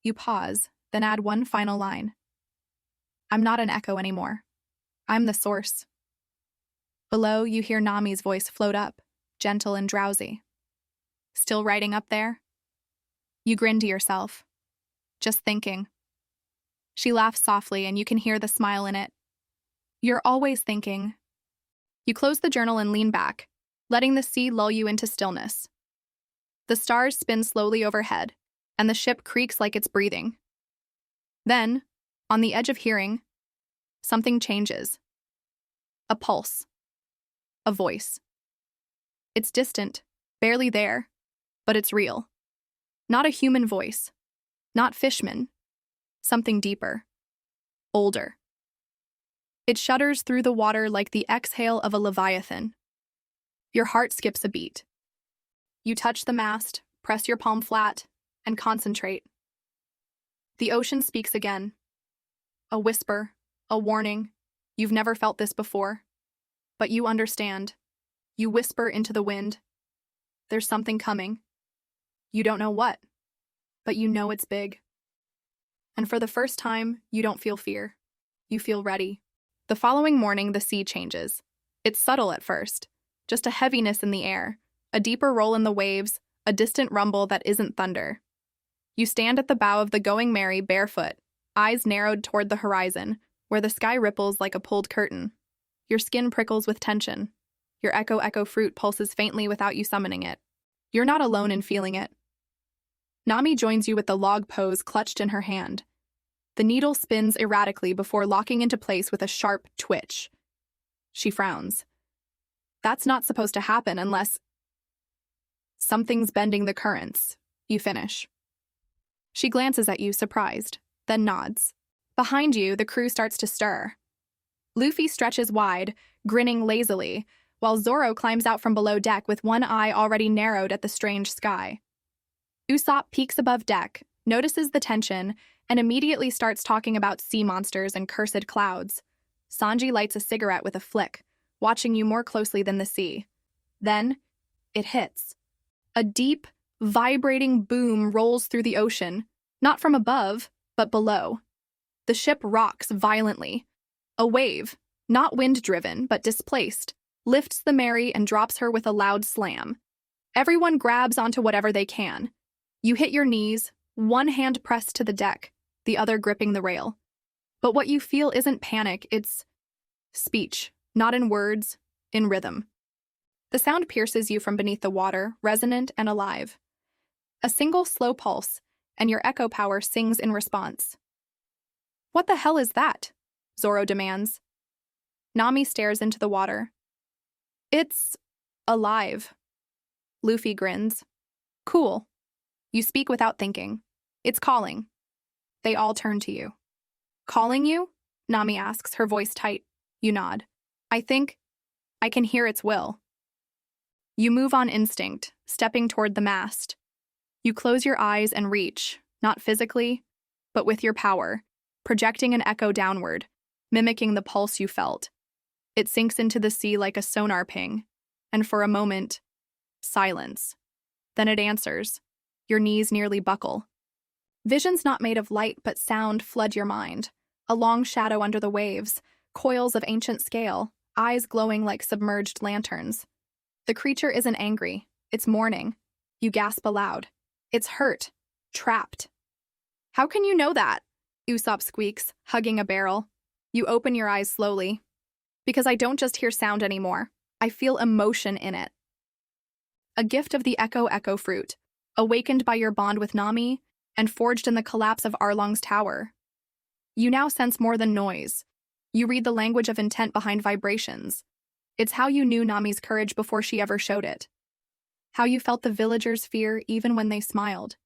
You pause, then add one final line. I'm not an echo anymore. I'm the source. Below, you hear Nami's voice float up, gentle and drowsy. Still writing up there? You grin to yourself. Just thinking. She laughs softly and you can hear the smile in it. You're always thinking. You close the journal and lean back, letting the sea lull you into stillness. The stars spin slowly overhead, and the ship creaks like it's breathing. Then, on the edge of hearing, something changes. A pulse. A voice. It's distant, barely there, but it's real. Not a human voice. Not Fishman. Something deeper. Older. It shudders through the water like the exhale of a leviathan. Your heart skips a beat. You touch the mast, press your palm flat, and concentrate. The ocean speaks again. A whisper, a warning. You've never felt this before. But you understand. You whisper into the wind. There's something coming. You don't know what, but you know it's big. And for the first time, you don't feel fear. You feel ready. The following morning, the sea changes. It's subtle at first, just a heaviness in the air, a deeper roll in the waves, a distant rumble that isn't thunder. You stand at the bow of the Going Merry barefoot, eyes narrowed toward the horizon, where the sky ripples like a pulled curtain. Your skin prickles with tension. Your echo fruit pulses faintly without you summoning it. You're not alone in feeling it. Nami joins you with the log pose clutched in her hand. The needle spins erratically before locking into place with a sharp twitch. She frowns. That's not supposed to happen unless... Something's bending the currents. You finish. She glances at you, surprised, then nods. Behind you, the crew starts to stir. Luffy stretches wide, grinning lazily, while Zoro climbs out from below deck with one eye already narrowed at the strange sky. Usopp peeks above deck, notices the tension, and immediately starts talking about sea monsters and cursed clouds. Sanji lights a cigarette with a flick, watching you more closely than the sea. Then, it hits. A deep, vibrating boom rolls through the ocean, not from above, but below. The ship rocks violently. A wave, not wind-driven, but displaced, lifts the Mary and drops her with a loud slam. Everyone grabs onto whatever they can. You hit your knees, one hand pressed to the deck, the other gripping the rail. But what you feel isn't panic, it's speech, not in words, in rhythm. The sound pierces you from beneath the water, resonant and alive. A single slow pulse, and your echo power sings in response. "What the hell is that?" Zoro demands. Nami stares into the water. "It's alive." Luffy grins. "Cool. You speak without thinking. It's calling." They all turn to you. "Calling you?" Nami asks, her voice tight. You nod. I can hear its will." You move on instinct, stepping toward the mast. You close your eyes and reach, not physically, but with your power, projecting an echo downward, mimicking the pulse you felt. It sinks into the sea like a sonar ping, and for a moment, silence. Then it answers. Your knees nearly buckle. Visions not made of light but sound flood your mind. A long shadow under the waves, coils of ancient scale, eyes glowing like submerged lanterns. The creature isn't angry, it's mourning. You gasp aloud. It's hurt, trapped. "How can you know that?" Usopp squeaks, hugging a barrel. You open your eyes slowly. "Because I don't just hear sound anymore. I feel emotion in it." A gift of the Echo fruit, awakened by your bond with Nami, and forged in the collapse of Arlong's tower. You now sense more than noise. You read the language of intent behind vibrations. It's how you knew Nami's courage before she ever showed it. How you felt the villagers' fear even when they smiled.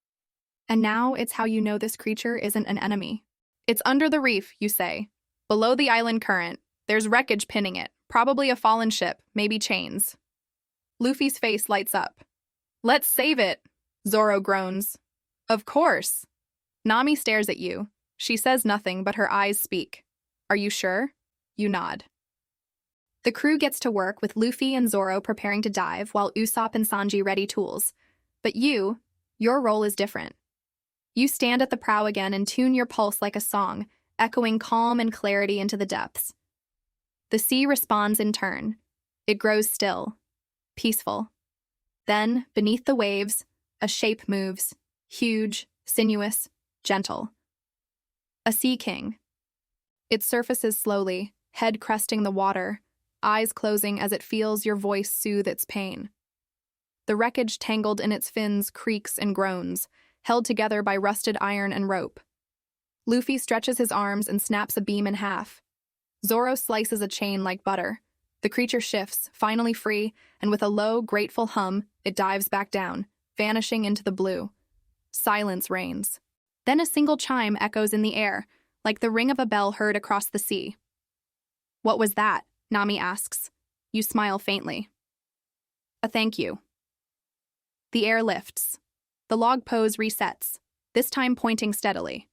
And now it's how you know this creature isn't an enemy. "It's under the reef," you say. "Below the island current. There's wreckage pinning it. Probably a fallen ship, maybe chains." Luffy's face lights up. "Let's save it," Zoro groans. "Of course." Nami stares at you. She says nothing, but her eyes speak. "Are you sure?" You nod. The crew gets to work with Luffy and Zoro preparing to dive while Usopp and Sanji ready tools. But your role is different. You stand at the prow again and tune your pulse like a song, echoing calm and clarity into the depths. The sea responds in turn. It grows still, peaceful. Then, beneath the waves, a shape moves, huge, sinuous, gentle. A sea king. It surfaces slowly, head cresting the water, eyes closing as it feels your voice soothe its pain. The wreckage tangled in its fins creaks and groans, held together by rusted iron and rope. Luffy stretches his arms and snaps a beam in half. Zoro slices a chain like butter. The creature shifts, finally free, and with a low, grateful hum, it dives back down, vanishing into the blue. Silence reigns. Then a single chime echoes in the air, like the ring of a bell heard across the sea. "What was that?" Nami asks. You smile faintly. "A thank you." The air lifts. The log pose resets, this time pointing steadily.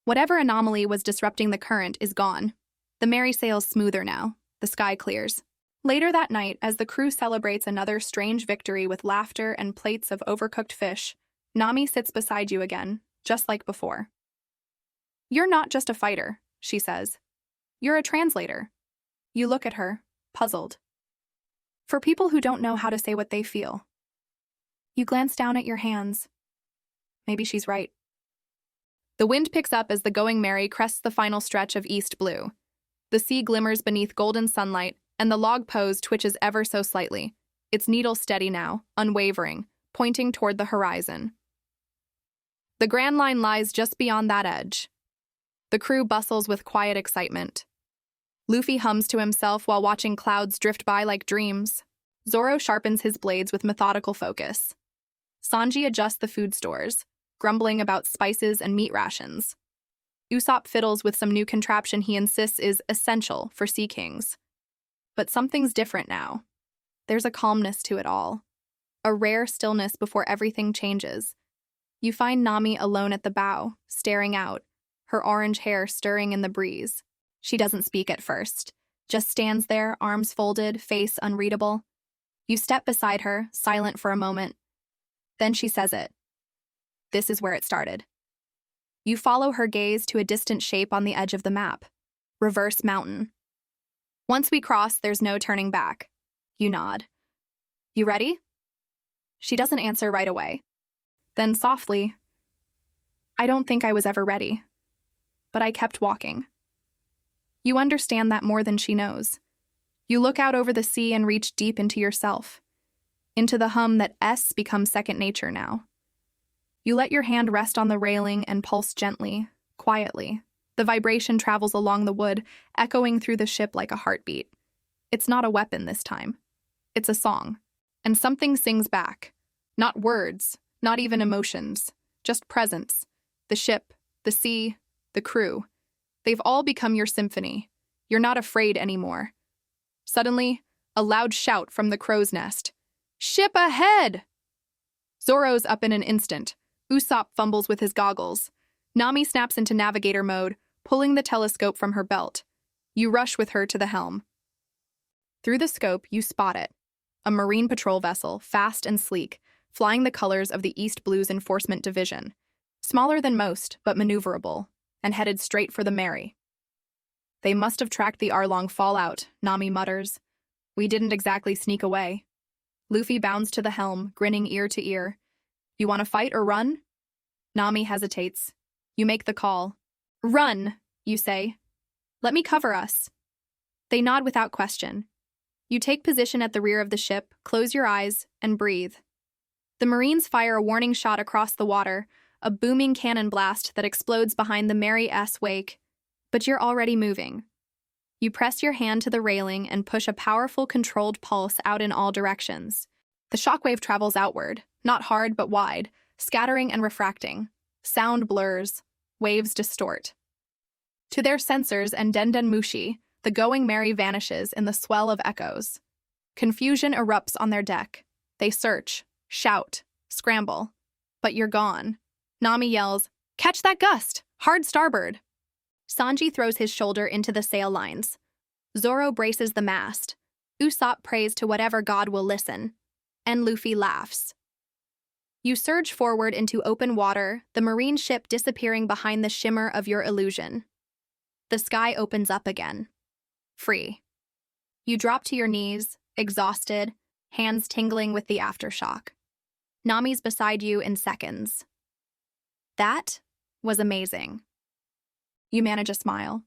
Whatever anomaly was disrupting the current is gone. The Mary sails smoother now. The sky clears. Later that night, as the crew celebrates another strange victory with laughter and plates of overcooked fish, Nami sits beside you again, just like before. "You're not just a fighter," she says. "You're a translator." You look at her, puzzled. "For people who don't know how to say what they feel." You glance down at your hands. Maybe she's right. The wind picks up as the Going Merry crests the final stretch of east blue. The sea glimmers beneath golden sunlight, and the log pose twitches ever so slightly, its needle steady now, unwavering, pointing toward the horizon. The Grand Line lies just beyond that edge. The crew bustles with quiet excitement. Luffy hums to himself while watching clouds drift by like dreams. Zoro sharpens his blades with methodical focus. Sanji adjusts the food stores. grumbling about spices and meat rations. Usopp fiddles with some new contraption he insists is essential for Sea Kings. But something's different now. There's a calmness to it all. A rare stillness before everything changes. You find Nami alone at the bow, staring out, her orange hair stirring in the breeze. She doesn't speak at first, just stands there, arms folded, face unreadable. You step beside her, silent for a moment. Then she says it. This is where it started. You follow her gaze to a distant shape on the edge of the map. Reverse Mountain. Once we cross, there's no turning back. You nod. You ready? She doesn't answer right away. Then softly, I don't think I was ever ready. But I kept walking. You understand that more than she knows. You look out over the sea and reach deep into yourself. Into the hum that becomes second nature now. You let your hand rest on the railing and pulse gently, quietly. The vibration travels along the wood, echoing through the ship like a heartbeat. It's not a weapon this time. It's a song. And something sings back. Not words, not even emotions, just presence. The ship, the sea, the crew. They've all become your symphony. You're not afraid anymore. Suddenly, a loud shout from the crow's nest. Ship ahead! Zoro's up in an instant. Usopp fumbles with his goggles. Nami snaps into navigator mode, pulling the telescope from her belt. You rush with her to the helm. Through the scope, you spot it. A marine patrol vessel, fast and sleek, flying the colors of the East Blues Enforcement Division. Smaller than most, but maneuverable, and headed straight for the Mary. They must have tracked the Arlong fallout, Nami mutters. We didn't exactly sneak away. Luffy bounds to the helm, grinning ear to ear. You want to fight or run? Nami hesitates. You make the call. Run, you say. Let me cover us. They nod without question. You take position at the rear of the ship, close your eyes, and breathe. The Marines fire a warning shot across the water, a booming cannon blast that explodes behind the Mary's wake. But you're already moving. You press your hand to the railing and push a powerful controlled pulse out in all directions. The shockwave travels outward, not hard but wide, scattering and refracting. Sound blurs, waves distort. To their sensors and Denden Mushi, the Going Mary vanishes in the swell of echoes. Confusion erupts on their deck. They search, shout, scramble. But you're gone. Nami yells, "Catch that gust! Hard starboard!" Sanji throws his shoulder into the sail lines. Zoro braces the mast. Usopp prays to whatever god will listen. And Luffy laughs. You surge forward into open water, the marine ship disappearing behind the shimmer of your illusion. The sky opens up again. Free. You drop to your knees, exhausted, hands tingling with the aftershock. Nami's beside you in seconds. That was amazing. You manage a smile.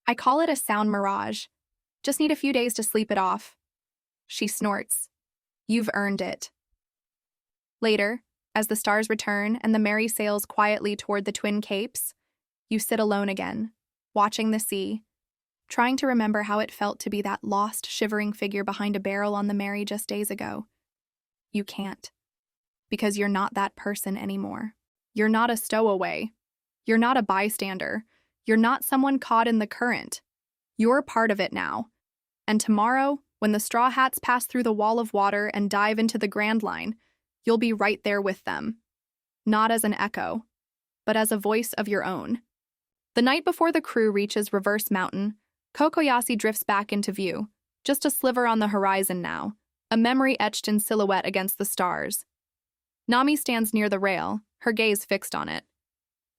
I call it a sound mirage. Just need a few days to sleep it off. She snorts. You've earned it. Later, as the stars return and the Mary sails quietly toward the Twin Capes, you sit alone again, watching the sea, trying to remember how it felt to be that lost, shivering figure behind a barrel on the Mary just days ago. You can't, because you're not that person anymore. You're not a stowaway. You're not a bystander. You're not someone caught in the current. You're part of it now. And tomorrow, when the Straw Hats pass through the wall of water and dive into the Grand Line, you'll be right there with them. Not as an echo, but as a voice of your own. The night before the crew reaches Reverse Mountain, Cocoyasi drifts back into view, just a sliver on the horizon now, a memory etched in silhouette against the stars. Nami stands near the rail, her gaze fixed on it.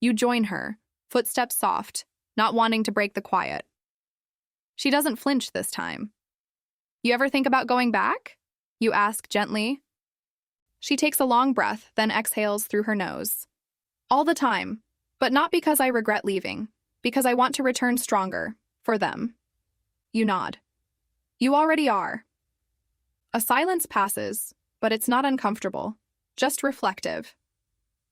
You join her, footsteps soft, not wanting to break the quiet. She doesn't flinch this time. You ever think about going back? You ask gently. She takes a long breath, then exhales through her nose. All the time, but not because I regret leaving, because I want to return stronger, for them. You nod. You already are. A silence passes, but it's not uncomfortable, just reflective.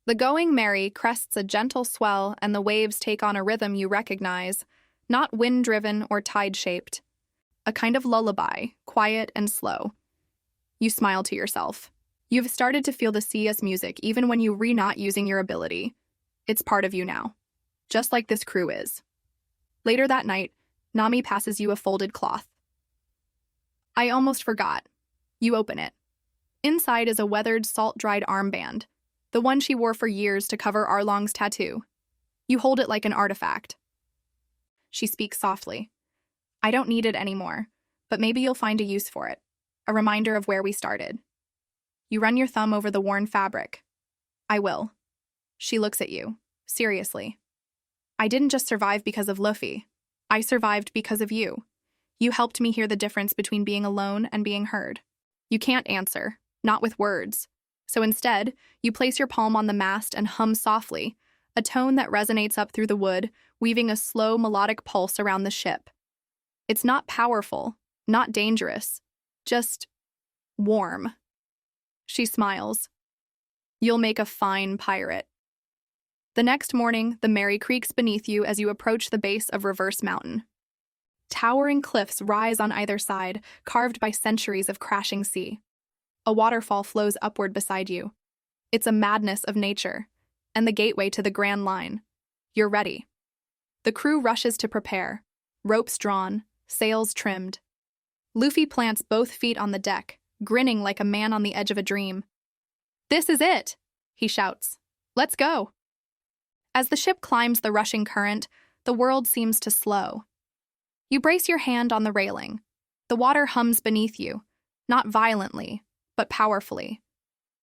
The Going Mary crests a gentle swell and the waves take on a rhythm you recognize, not wind-driven or tide-shaped. A kind of lullaby, quiet and slow. You smile to yourself. You've started to feel the CS music even when you not using your ability. It's part of you now, just like this crew is. Later that night, Nami passes you a folded cloth. I almost forgot. You open it. Inside is a weathered, salt-dried armband, the one she wore for years to cover Arlong's tattoo. You hold it like an artifact. She speaks softly. I don't need it anymore, but maybe you'll find a use for it, a reminder of where we started. You run your thumb over the worn fabric. I will. She looks at you, seriously. I didn't just survive because of Luffy. I survived because of you. You helped me hear the difference between being alone and being heard. You can't answer, not with words. So instead, you place your palm on the mast and hum softly, a tone that resonates up through the wood, weaving a slow, melodic pulse around the ship. It's not powerful, not dangerous, just warm. She smiles. You'll make a fine pirate. The next morning, the Mary creaks beneath you as you approach the base of Reverse Mountain. Towering cliffs rise on either side, carved by centuries of crashing sea. A waterfall flows upward beside you. It's a madness of nature, and the gateway to the Grand Line. You're ready. The crew rushes to prepare, ropes drawn, sails trimmed. Luffy plants both feet on the deck, grinning like a man on the edge of a dream. This is it, he shouts. Let's go. As the ship climbs the rushing current, the world seems to slow. You brace your hand on the railing. The water hums beneath you, not violently, but powerfully.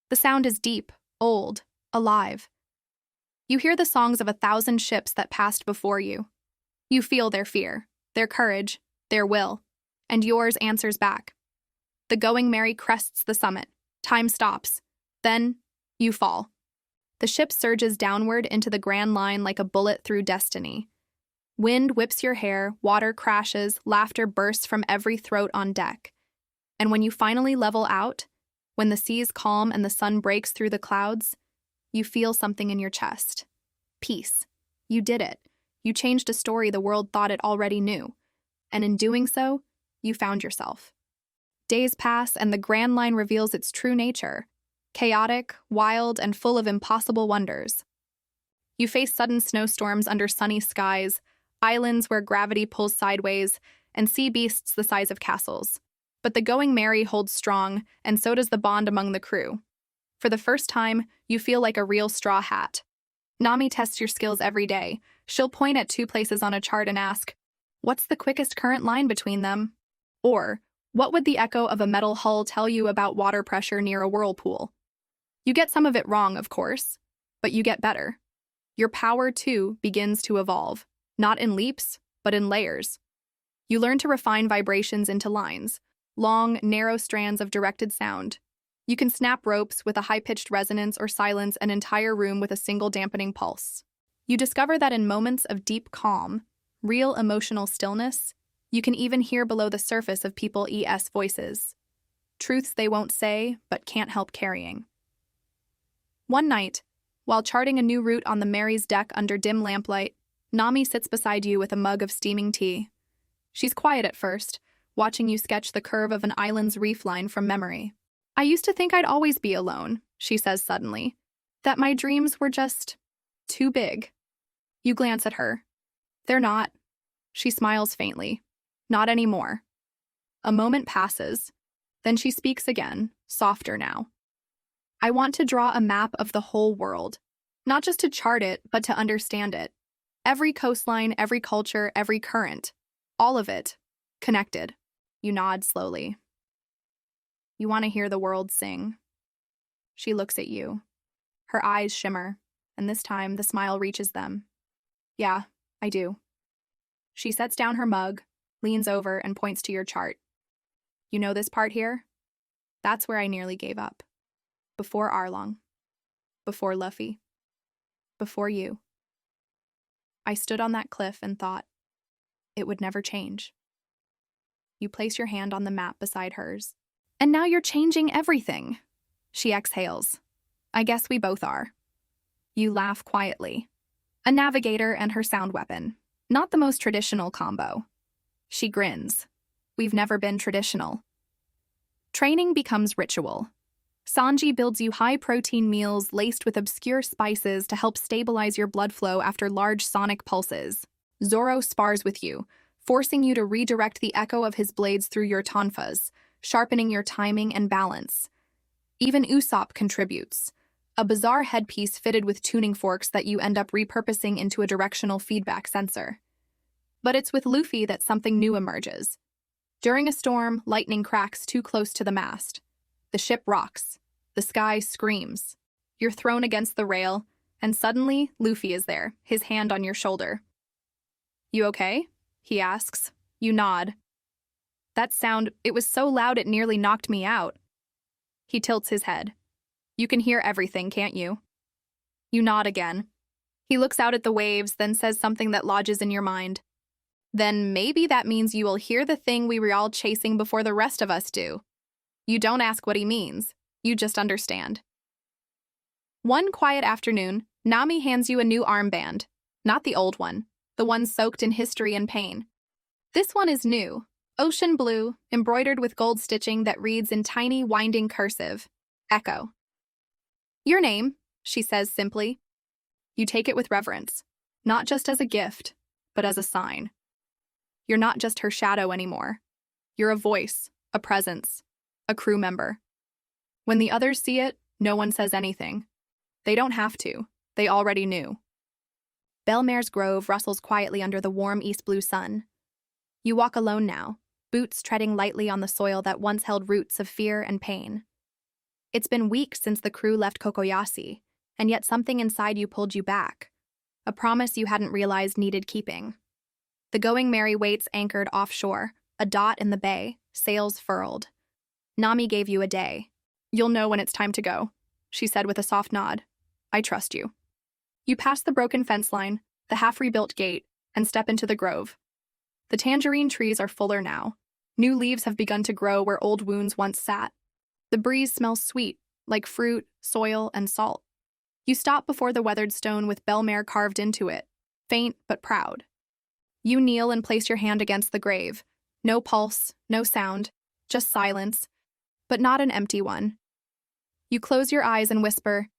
The sound is deep, old, alive. You hear the songs of 1,000 ships that passed before you. You feel their fear, their courage, their will, and yours answers back. The Going Merry crests the summit. Time stops. Then, you fall. The ship surges downward into the Grand Line like a bullet through destiny. Wind whips your hair, water crashes, laughter bursts from every throat on deck. And when you finally level out, when the seas calm and the sun breaks through the clouds, you feel something in your chest. Peace. You did it. You changed a story the world thought it already knew. And in doing so, you found yourself. Days pass and the Grand Line reveals its true nature. Chaotic, wild, and full of impossible wonders. You face sudden snowstorms under sunny skies, islands where gravity pulls sideways, and sea beasts the size of castles. But the Going Merry holds strong, and so does the bond among the crew. For the first time, you feel like a real straw hat. Nami tests your skills every day. She'll point at 2 places on a chart and ask, what's the quickest current line between them? Or, what would the echo of a metal hull tell you about water pressure near a whirlpool? You get some of it wrong, of course, but you get better. Your power, too, begins to evolve, not in leaps, but in layers. You learn to refine vibrations into lines, long, narrow strands of directed sound. You can snap ropes with a high-pitched resonance or silence an entire room with a single dampening pulse. You discover that in moments of deep calm, real emotional stillness, you can even hear below the surface of people's voices. Truths they won't say, but can't help carrying. One night, while charting a new route on the Mary's deck under dim lamplight, Nami sits beside you with a mug of steaming tea. She's quiet at first, watching you sketch the curve of an island's reef line from memory. I used to think I'd always be alone, she says suddenly, that my dreams were just too big. You glance at her. They're not. She smiles faintly. Not anymore. A moment passes. Then she speaks again, softer now. I want to draw a map of the whole world, not just to chart it, but to understand it. Every coastline, every culture, every current. All of it. Connected. You nod slowly. You want to hear the world sing. She looks at you. Her eyes shimmer, and this time the smile reaches them. Yeah, I do. She sets down her mug, leans over, and points to your chart. You know this part here? That's where I nearly gave up. Before Arlong. Before Luffy. Before you. I stood on that cliff and thought, it would never change. You place your hand on the map beside hers. And now you're changing everything. She exhales. I guess we both are. You laugh quietly. A navigator and her sound weapon. Not the most traditional combo. She grins. We've never been traditional. Training becomes ritual. Sanji builds you high-protein meals laced with obscure spices to help stabilize your blood flow after large sonic pulses. Zoro spars with you, forcing you to redirect the echo of his blades through your tonfas, sharpening your timing and balance. Even Usopp contributes, a bizarre headpiece fitted with tuning forks that you end up repurposing into a directional feedback sensor. But it's with Luffy that something new emerges. During a storm, lightning cracks too close to the mast. The ship rocks. The sky screams. You're thrown against the rail, and suddenly, Luffy is there, his hand on your shoulder. "You okay?" he asks. You nod. "That sound, it was so loud it nearly knocked me out." He tilts his head. "You can hear everything, can't you?" You nod again. He looks out at the waves, then says something that lodges in your mind. "Then maybe that means you will hear the thing we were all chasing before the rest of us do." You don't ask what he means. You just understand. One quiet afternoon, Nami hands you a new armband. Not the old one, the one soaked in history and pain. This one is new, ocean blue, embroidered with gold stitching that reads in tiny, winding cursive, Echo. "Your name," she says simply. You take it with reverence, not just as a gift, but as a sign. You're not just her shadow anymore. You're a voice, a presence, a crew member. When the others see it, no one says anything. They don't have to. They already knew. Bell-mare's grove rustles quietly under the warm east-blue sun. You walk alone now, boots treading lightly on the soil that once held roots of fear and pain. It's been weeks since the crew left Cocoyasi, and yet something inside you pulled you back. A promise you hadn't realized needed keeping. The Going Merry waits anchored offshore, a dot in the bay, sails furled. Nami gave you a day. "You'll know when it's time to go," she said with a soft nod. "I trust you." You pass the broken fence line, the half-rebuilt gate, and step into the grove. The tangerine trees are fuller now. New leaves have begun to grow where old wounds once sat. The breeze smells sweet, like fruit, soil, and salt. You stop before the weathered stone with bell-mère carved into it, faint but proud. You kneel and place your hand against the grave. No pulse, no sound, just silence, but not an empty one. You close your eyes and whisper,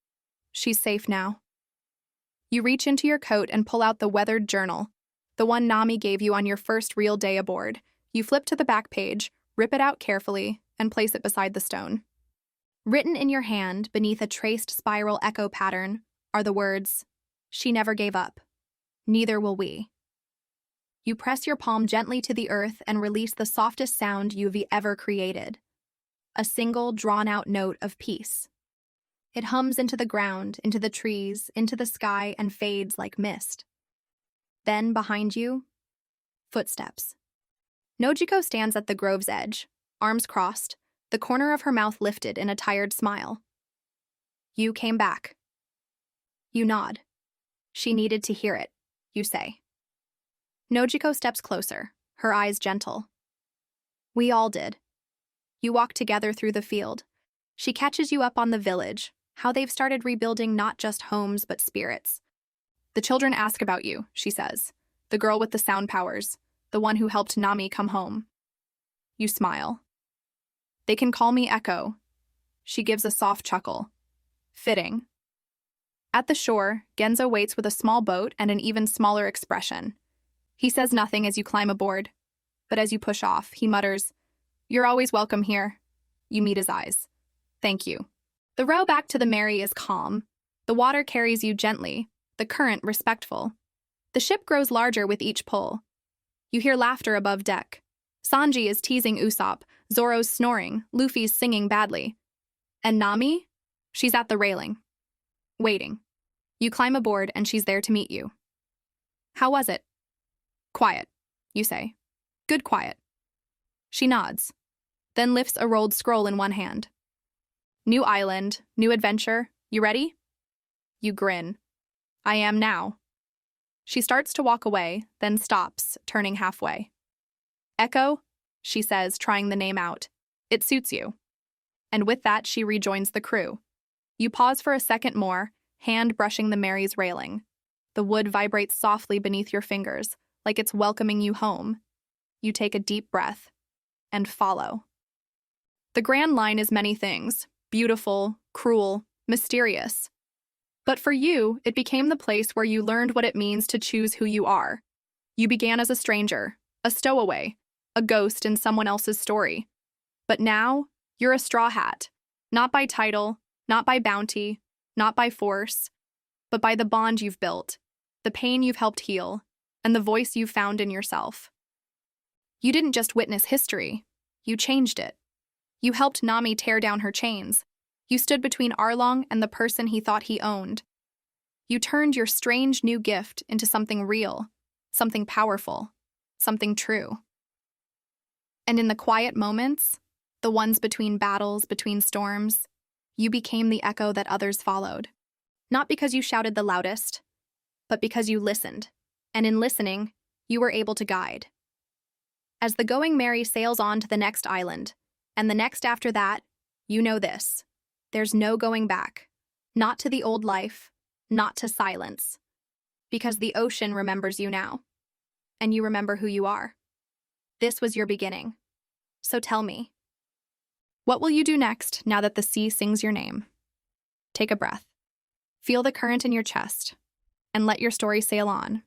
"She's safe now." You reach into your coat and pull out the weathered journal, the one Nami gave you on your first real day aboard. You flip to the back page, rip it out carefully, and place it beside the stone. Written in your hand, beneath a traced spiral echo pattern, are the words, "She never gave up. Neither will we." You press your palm gently to the earth and release the softest sound you've ever created. A single, drawn-out note of peace. It hums into the ground, into the trees, into the sky, and fades like mist. Then, behind you, footsteps. Nojiko stands at the grove's edge, arms crossed, the corner of her mouth lifted in a tired smile. "You came back." You nod. "She needed to hear it," you say. Nojiko steps closer, her eyes gentle. "We all did." You walk together through the field. She catches you up on the village, how they've started rebuilding not just homes but spirits. "The children ask about you," she says. "The girl with the sound powers, the one who helped Nami come home." You smile. "They can call me Echo." She gives a soft chuckle. "Fitting." At the shore, Genzo waits with a small boat and an even smaller expression. He says nothing as you climb aboard, but as you push off, he mutters, "You're always welcome here." You meet his eyes. "Thank you." The row back to the Mary is calm. The water carries you gently, the current respectful. The ship grows larger with each pull. You hear laughter above deck. Sanji is teasing Usopp, Zoro's snoring, Luffy's singing badly. And Nami? She's at the railing. Waiting. You climb aboard and she's there to meet you. "How was it?" "Quiet," you say. "Good quiet." She nods, then lifts a rolled scroll in one hand. "New island, new adventure. You ready?" You grin. "I am now." She starts to walk away, then stops, turning halfway. "Echo," she says, trying the name out. "It suits you." And with that, she rejoins the crew. You pause for a second more, hand brushing the Mary's railing. The wood vibrates softly beneath your fingers, like it's welcoming you home. You take a deep breath and follow. The Grand Line is many things. beautiful, cruel, mysterious. But for you, it became the place where you learned what it means to choose who you are. You began as a stranger, a stowaway, a ghost in someone else's story. But now, you're a straw hat, not by title, not by bounty, not by force, but by the bond you've built, the pain you've helped heal, and the voice you've found in yourself. You didn't just witness history, you changed it. You helped Nami tear down her chains. You stood between Arlong and the person he thought he owned. You turned your strange new gift into something real, something powerful, something true. And in the quiet moments, the ones between battles, between storms, you became the echo that others followed. Not because you shouted the loudest, but because you listened, and in listening, you were able to guide. As the Going Merry sails on to the next island, and the next after that, you know this. There's no going back. Not to the old life, not to silence. Because the ocean remembers you now. And you remember who you are. This was your beginning. So tell me, what will you do next now that the sea sings your name? Take a breath. Feel the current in your chest, and let your story sail on.